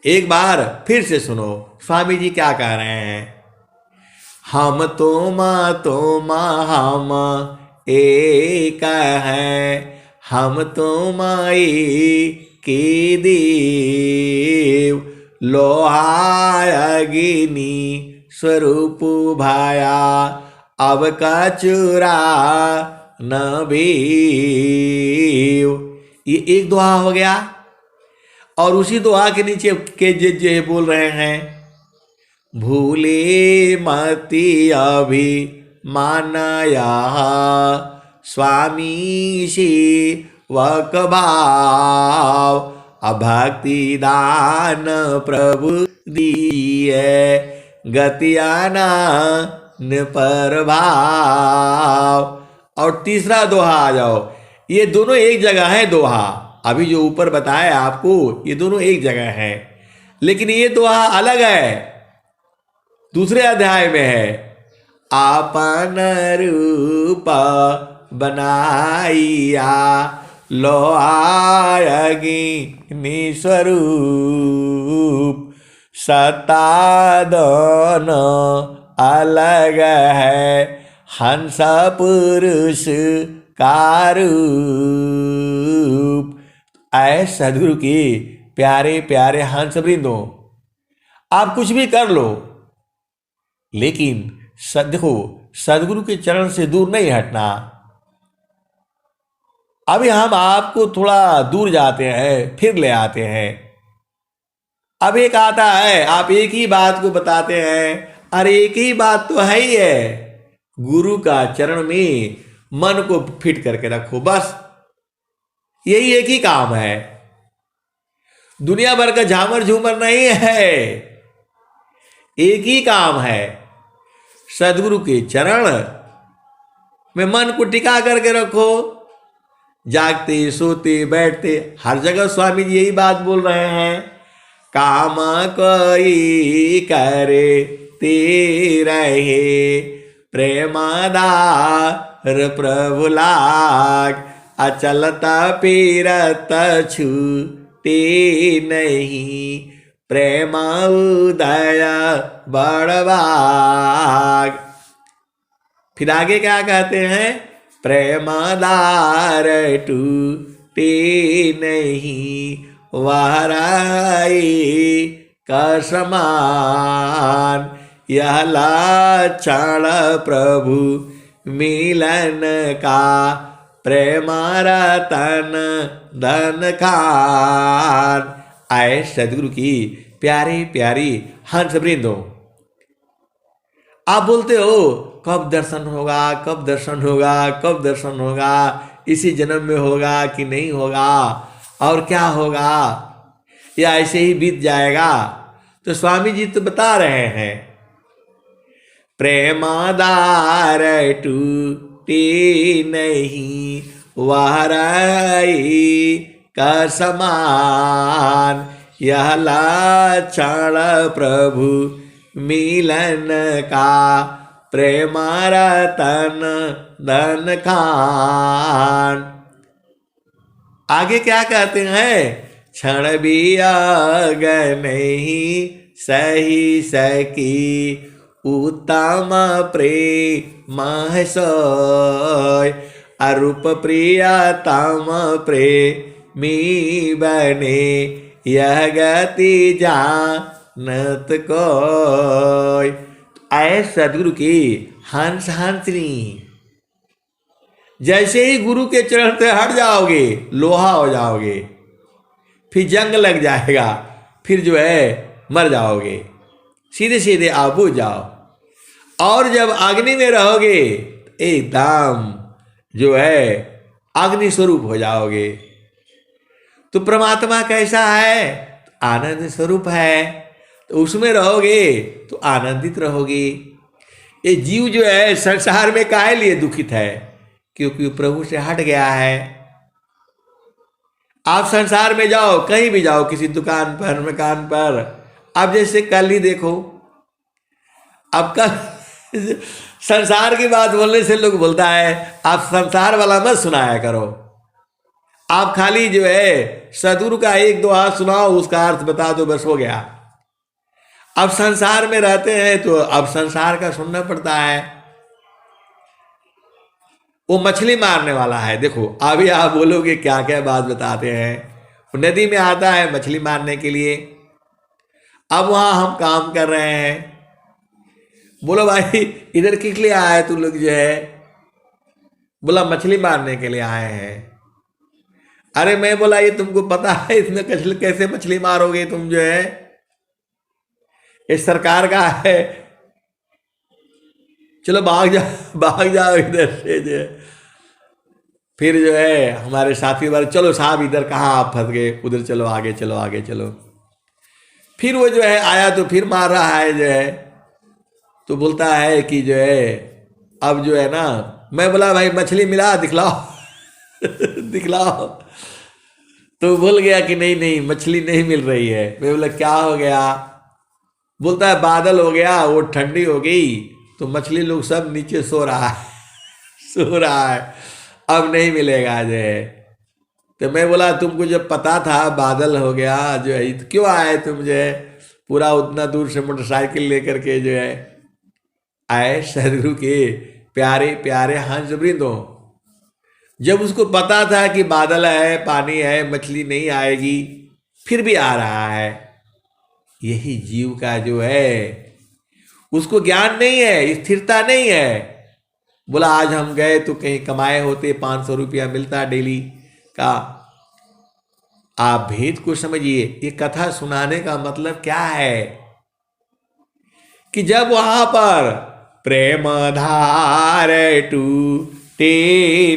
एक बार फिर से सुनो स्वामी जी क्या कह रहे हैं। हम तुम हम एक है, हम तुम के देव, लोहा अग्नि स्वरूप भाया, अब का चुरा न बेव। ये एक दोहा हो गया, और उसी दोहा के नीचे के जे बोल रहे हैं, भूले मति अभी मानया, स्वामी सेवक भाव, अभक्ति दान प्रभु दिए, गतियाना न परभाव। और तीसरा दोहा आ जाओ, ये दोनों एक जगह है दोहा, अभी जो ऊपर बताया आपको ये दोनों एक जगह है, लेकिन ये दोहा अलग है, दूसरे अध्याय में है। आपन रूप बनाइया, लोहा अग्नि स्वरूप, सत्ता दोनों अलग है, हंस पुरुष का रूप। आए सदगुरु की प्यारे प्यारे हंस वृंदों, आप कुछ भी कर लो, लेकिन देखो सदगुरु के चरण से दूर नहीं हटना। अभी हम आपको थोड़ा दूर जाते हैं, फिर ले आते हैं। अब एक आता है, आप एक ही बात को बताते हैं, अरे एक ही बात तो है ही है, गुरु का चरण में मन को फिट करके रखो, बस यही एक ही काम है। दुनिया भर का झामर झूमर नहीं है, एक ही काम है, सदगुरु के चरण में मन को टिका करके रखो। जागते सोते बैठते हर जगह स्वामी जी यही बात बोल रहे हैं, काम कोई करे ते रहे, प्रेमादार प्रभु लाग, अचलता फिरत छूटे नहीं, प्रेम उदय बड़भाग। फिर आगे क्या कहते हैं, प्रेमादार टूटे नहीं, वहराई का समान, यह लक्षण प्रभु मिलन का, प्रेम रतन धन खान। आए सदगुरु की प्यारी प्यारी हंस वृंदो, आप बोलते हो कब दर्शन होगा, कब दर्शन होगा, कब दर्शन होगा, इसी जन्म में होगा कि नहीं होगा, और क्या होगा, या ऐसे ही बीत जाएगा। तो स्वामी जी तो बता रहे हैं, प्रेमादार टूटे नहीं, वहराई का समान, यह लक्षण प्रभु मिलन का, प्रेम रतन धन खान। आगे क्या कहते हैं, क्षण भी आग नहीं सही सकी, उत्तम प्रेम सोय, अरूप प्रियतम प्रेमी बने, यह गति जानत कोय। आए सदगुरु की हंस हंसनी, जैसे ही गुरु के चरण से हट जाओगे लोहा हो जाओगे, फिर जंग लग जाएगा, फिर जो है मर जाओगे, सीधे सीधे आप बुझ जाओ। और जब अग्नि में रहोगे एकदम जो है अग्नि स्वरूप हो जाओगे। तो परमात्मा कैसा है, आनंद स्वरूप है, तो उसमें रहोगे तो आनंदित रहोगे। ये जीव जो है संसार में काहे लिए दुखित है, क्योंकि प्रभु से हट गया है। आप संसार में जाओ, कहीं भी जाओ, किसी दुकान पर, मकान पर, आप जैसे कल ही देखो, अब कल संसार की बात बोलने से लोग बोलता है आप संसार वाला मत सुनाया करो, आप खाली जो है सदगुरु का एक दो हाथ सुनाओ, उसका अर्थ बता दो, बस हो गया। अब संसार में रहते हैं तो अब संसार का सुनना पड़ता है। वो मछली मारने वाला है, देखो अभी आप बोलोगे क्या क्या बात बताते हैं। वो नदी में आता है मछली मारने के लिए, अब वहां हम काम कर रहे हैं। बोलो भाई इधर किस लिए आए तू लोग जो है, बोला मछली मारने के लिए आए हैं। अरे मैं बोला ये तुमको पता है इसमें कैसे मछली मारोगे तुम जो है, ये सरकार का है, चलो भाग जाओ इधर से जो है। फिर जो है हमारे साथी वाले, चलो साहब इधर कहाँ आप फंस गए, उधर चलो आगे चलो आगे चलो। फिर वो जो है आया तो फिर मार रहा है जो है, तो बोलता है कि जो है अब जो है ना, मैं बोला भाई मछली मिला दिखलाओ दिखलाओ। तो बोल गया कि नहीं नहीं मछली नहीं मिल रही है। मैं बोला क्या हो गया, बोलता है बादल हो गया, वो ठंडी हो गई तो मछली लोग सब नीचे सो रहा है सो रहा है, अब नहीं मिलेगा जो है। तो मैं बोला तुमको जब पता था बादल हो गया जो है तो क्यों आए तुम जो है पूरा उतना दूर से मोटरसाइकिल लेकर के जो है आए सदगुरु के प्यारे प्यारे हंस वृंदो। जब उसको पता था कि बादल है, पानी है, मछली नहीं आएगी, फिर भी आ रहा है। यही जीव का जो है उसको ज्ञान नहीं है, स्थिरता नहीं है। बोला आज हम गए तो कहीं कमाए होते 500 रुपया मिलता डेली का। आप भेद को समझिए, ये कथा सुनाने का मतलब क्या है कि जब वहां पर प्रेम धार टूटे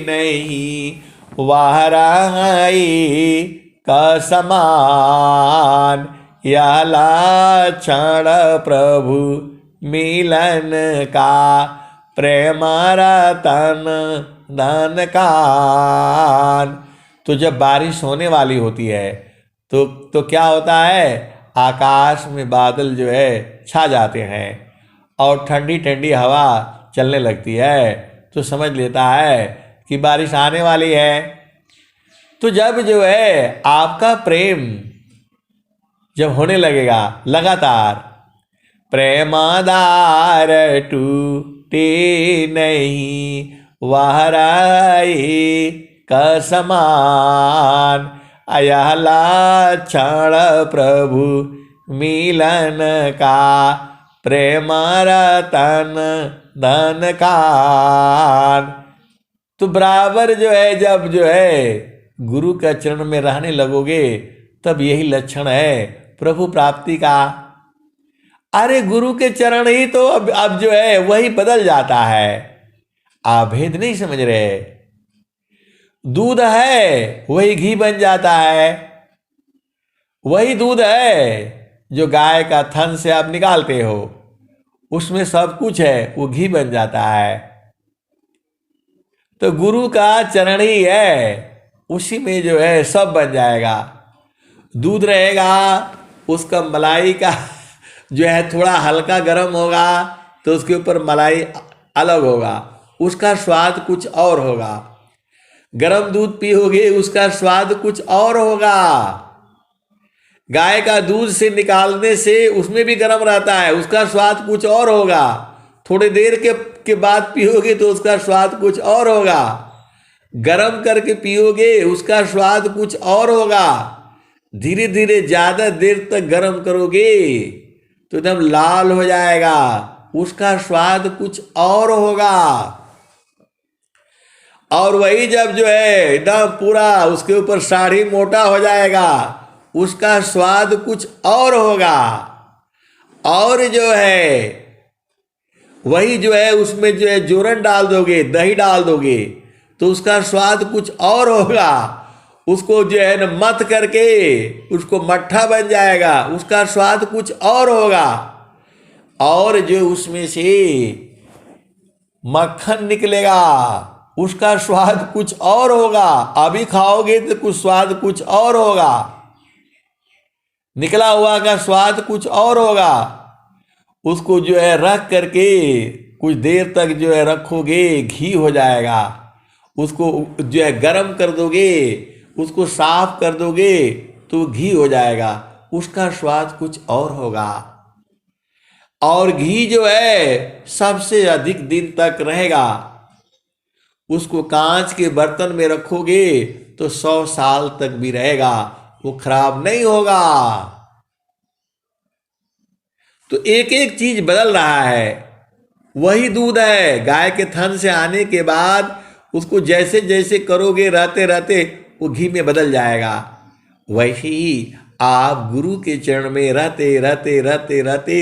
नहीं, वहराई का समान, या लक्षण प्रभु मिलन का, प्रेम रतन धन कान। तो जब बारिश होने वाली होती है तो क्या होता है, आकाश में बादल जो है छा जाते हैं और ठंडी ठंडी हवा चलने लगती है तो समझ लेता है कि बारिश आने वाली है। तो जब जो है आपका प्रेम जब होने लगेगा लगातार, प्रेमादार टूटे नहीं वहराई का समान, अयहला क्षण प्रभु मिलन का, प्रेम रतन धन कान। तो बराबर जो है जब जो है गुरु का चरण में रहने लगोगे तब यही लक्षण है प्रभु प्राप्ति का। अरे गुरु के चरण ही तो अब जो है वही बदल जाता है। आप भेद नहीं समझ रहे। दूध है वही घी बन जाता है। वही दूध है जो गाय का थन से आप निकालते हो, उसमें सब कुछ है, वो घी बन जाता है। तो गुरु का चरण ही है, उसी में जो है सब बन जाएगा। दूध रहेगा, उसका मलाई का जो है थोड़ा हल्का गर्म होगा तो उसके ऊपर मलाई अलग होगा, उसका स्वाद कुछ और होगा। गर्म दूध पियोगे उसका स्वाद कुछ और होगा। गाय का दूध से निकालने से उसमें भी गर्म रहता है, उसका स्वाद कुछ और होगा। थोड़ी देर के बाद पियोगे तो उसका स्वाद कुछ और होगा। गर्म करके पियोगे उसका स्वाद कुछ और होगा। धीरे धीरे ज्यादा देर तक गर्म करोगे तो एकदम लाल हो जाएगा, उसका स्वाद कुछ और होगा। और वही जब जो है एकदम पूरा उसके ऊपर साड़ी मोटा हो जाएगा, उसका स्वाद कुछ और होगा। और जो है वही जो है उसमें जो है जोरन डाल दोगे, दही डाल दोगे तो उसका स्वाद कुछ और होगा। उसको जो है न मथ करके उसको मट्ठा बन जाएगा, उसका स्वाद कुछ और होगा। और जो उसमें से मक्खन निकलेगा उसका स्वाद कुछ और होगा। अभी खाओगे तो कुछ स्वाद कुछ और होगा, निकला हुआ का स्वाद कुछ और होगा। उसको जो है रख करके कुछ देर तक जो है रखोगे, घी हो जाएगा। उसको जो है गर्म कर दोगे, उसको साफ कर दोगे तो घी हो जाएगा, उसका स्वाद कुछ और होगा। और घी जो है सबसे अधिक दिन तक रहेगा। उसको कांच के बर्तन में रखोगे तो 100 साल तक भी रहेगा, वो खराब नहीं होगा। तो एक एक चीज बदल रहा है। वही दूध है, गाय के थन से आने के बाद उसको जैसे जैसे करोगे रहते रहते वो घी में बदल जाएगा। वैसे ही आप गुरु के चरण में रहते रहते रहते रहते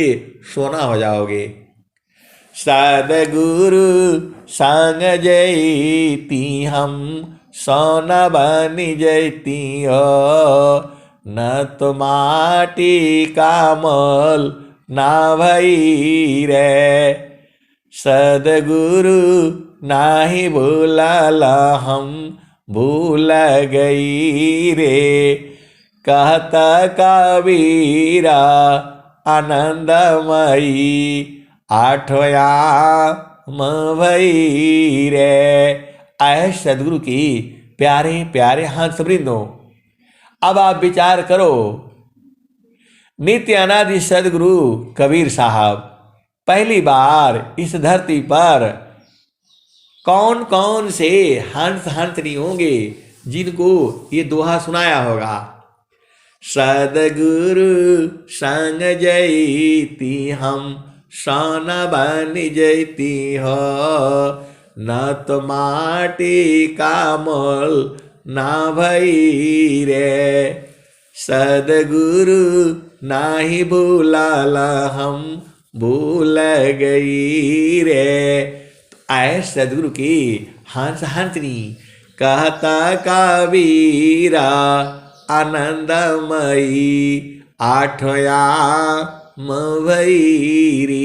सोना हो जाओगे। सदगुरु संग जैती हम सोना बनी जैती हो, न तो माटी का मोल ना भई रे। सदगुरु नाही भूलला हम भूल गई रे, कहता कबीरा आनंदमयी आठोया भई रे। आए सदगुरु की प्यारे प्यारे हंस वृंदों, अब आप विचार करो, नित्य अनादि सदगुरु कबीर साहब पहली बार इस धरती पर कौन कौन से हंस हंसनी होंगे जिनको ये दोहा सुनाया होगा। सदगुरु संग जैती हम सोना बन जैती हो, न तो माटी का मोल ना भई रे। सदगुरु नाही भूलाला हम भूल गई रे। आए सदगुरु की हंस हंसनी, कहता कबीरा आनंदमयी आठोया भैरी।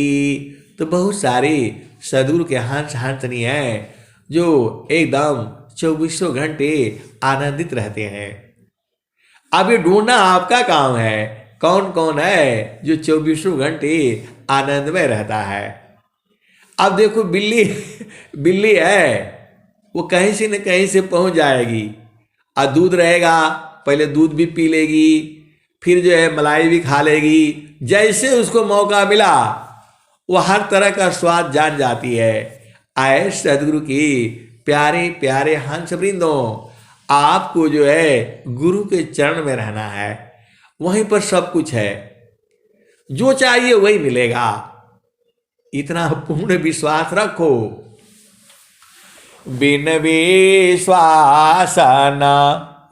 तो बहुत सारे सदगुरु के हंस हंसनी हैं जो एकदम 24 घंटे आनंदित रहते हैं। अब ये ढूंढना आपका काम है, कौन कौन है जो 24 घंटे आनंद में रहता है। अब देखो बिल्ली बिल्ली है, वो कहीं से न कहीं से पहुंच जाएगी। और दूध रहेगा, पहले दूध भी पी लेगी, फिर जो है मलाई भी खा लेगी। जैसे उसको मौका मिला वो हर तरह का स्वाद जान जाती है। आए सदगुरु की प्यारे प्यारे हंस वृंदों, आपको जो है गुरु के चरण में रहना है, वहीं पर सब कुछ है, जो चाहिए वही मिलेगा। इतना पूर्ण विश्वास रखो। बिन विश्वास न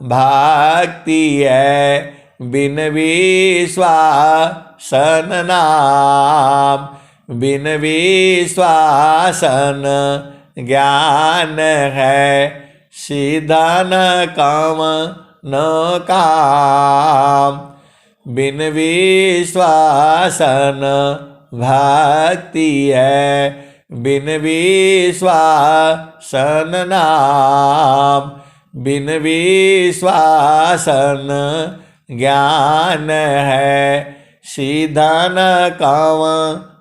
भक्ति है, बिन विश्वास न नाम, बिन विश्वास न ज्ञान है, सीधा न काम न काम। बिन विश्वास न भक्ति है, बिन विश्वास न नाम, बिन विश्वास न ज्ञान है, सीधा न काम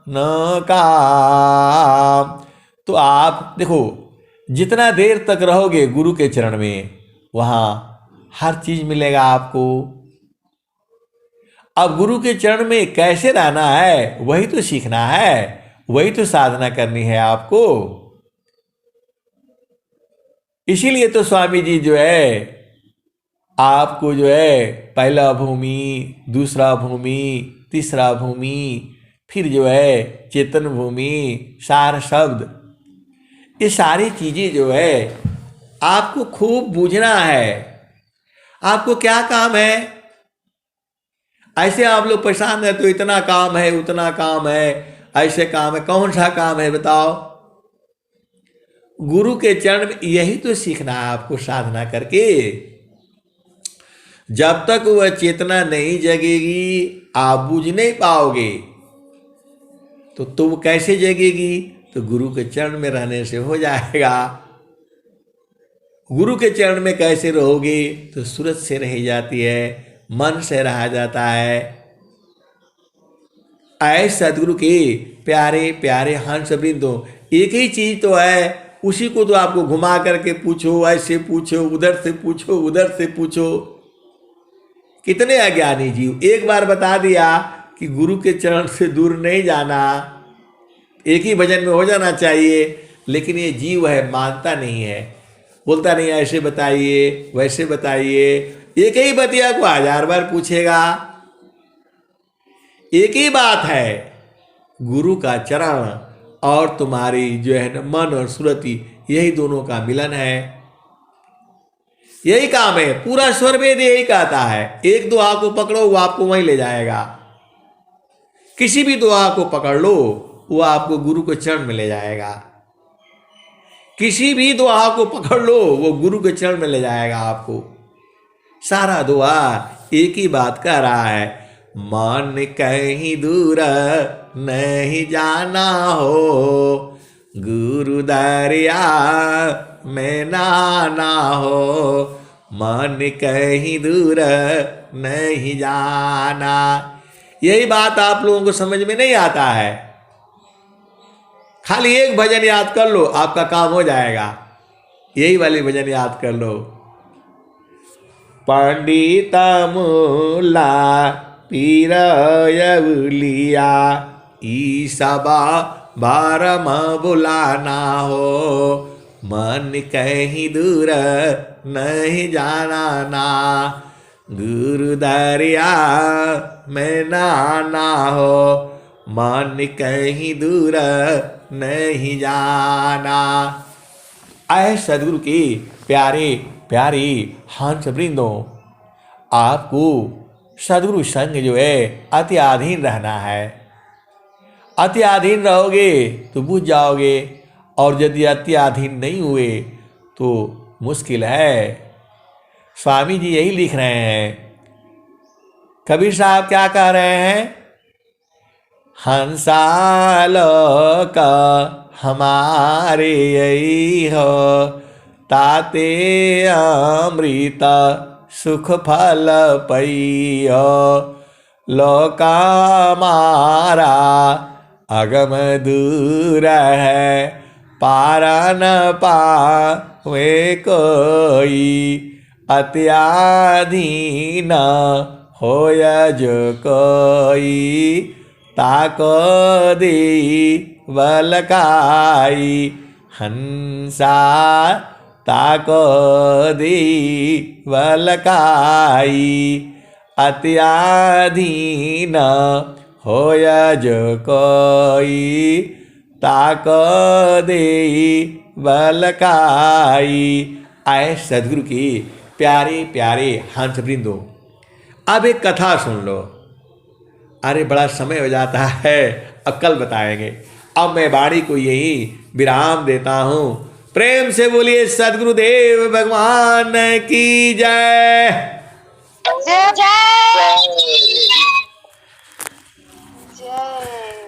न काम। तो आप देखो, जितना देर तक रहोगे गुरु के चरण में, वहाँ हर चीज मिलेगा आपको। अब गुरु के चरण में कैसे रहना है वही तो सीखना है, वही तो साधना करनी है आपको। इसीलिए तो स्वामी जी जो है आपको जो है पहला भूमि, दूसरा भूमि, तीसरा भूमि, फिर जो है चेतन भूमि, सार शब्द, ये सारी चीजें जो है आपको खूब बूझना है। आपको क्या काम है? ऐसे आप लोग परेशान है, तो इतना काम है, उतना काम है, ऐसे काम है, कौन सा काम है बताओ? गुरु के चरण में यही तो सीखना है आपको साधना करके। जब तक वह चेतना नहीं जगेगी आप बूझ नहीं पाओगे। तो तुम कैसे जगेगी? तो गुरु के चरण में रहने से हो जाएगा। गुरु के चरण में कैसे रहोगे? तो सूरत से रही जाती है, मन से रहा जाता है। ऐसे सदगुरु के प्यारे प्यारे हंस वृंदों, एक ही चीज तो है, उसी को तो आपको घुमा करके पूछो, ऐसे पूछो, उधर से पूछो, उधर से पूछो। कितने अज्ञानी जीव, एक बार बता दिया कि गुरु के चरण से दूर नहीं जाना, एक ही भजन में हो जाना चाहिए, लेकिन ये जीव है मानता नहीं है, बोलता नहीं ऐसे बताइए, वैसे बताइए। एक ही बतिया को 1000 बार पूछेगा। एक ही बात है, गुरु का चरण और तुम्हारी जो है ना मन और सुरति, यही दोनों का मिलन है। यही काम है, पूरा स्वर वेद यही कहता है। एक दुआ को पकड़ो वो आपको वहीं ले जाएगा। किसी भी दुआ को पकड़ लो वो आपको गुरु के चरण में ले जाएगा। किसी भी दुआ को पकड़ लो वो गुरु के चरण में ले जाएगा आपको। सारा दुआ एक ही बात कह रहा है, मन कहीं दूर नहीं जाना हो, गुरु दरिया में नहाना हो, मन कहीं दूर नहीं जाना। यही बात आप लोगों को समझ में नहीं आता है। खाली एक भजन याद कर लो, आपका काम हो जाएगा। यही वाली भजन याद कर लो। पंडित मुल्ला पीर यवलिया, ईसबा बारम बुलाना हो, मन कहीं दूर नहीं जाना ना, गुरु दरिया में नहाना हो, मन कहीं दूर नहीं जाना। ऐ सदगुरु की प्यारे प्यारी हंस वृंदों, आपको सदगुरु संग जो है अति अधीन रहना है। अति अधीन रहोगे तो बुझ जाओगे, और यदि अति अधीन नहीं हुए तो मुश्किल है। स्वामी जी यही लिख रहे हैं। कबीर साहब क्या कह रहे हैं? हंसालोक हमारे यही हो, ताते अमृत सुख फल पैयो, लोका मारा अगम दूर है पारा न पावे कोई, अत्याधीन होय जो कोई, ताको दी बलकाई। हंसा ताको दी बलकाई, अत्याधीन होय जो कोई, ताको दे बलकाई। आए सदगुरु की प्यारे प्यारे हंस वृंदो, अब एक कथा सुन लो। अरे बड़ा समय हो जाता है, अब कल बताएंगे। अब मैं वाणी को यही विराम देता हूं। प्रेम से बोलिए सदगुरुदेव भगवान की जय। जय जय जय।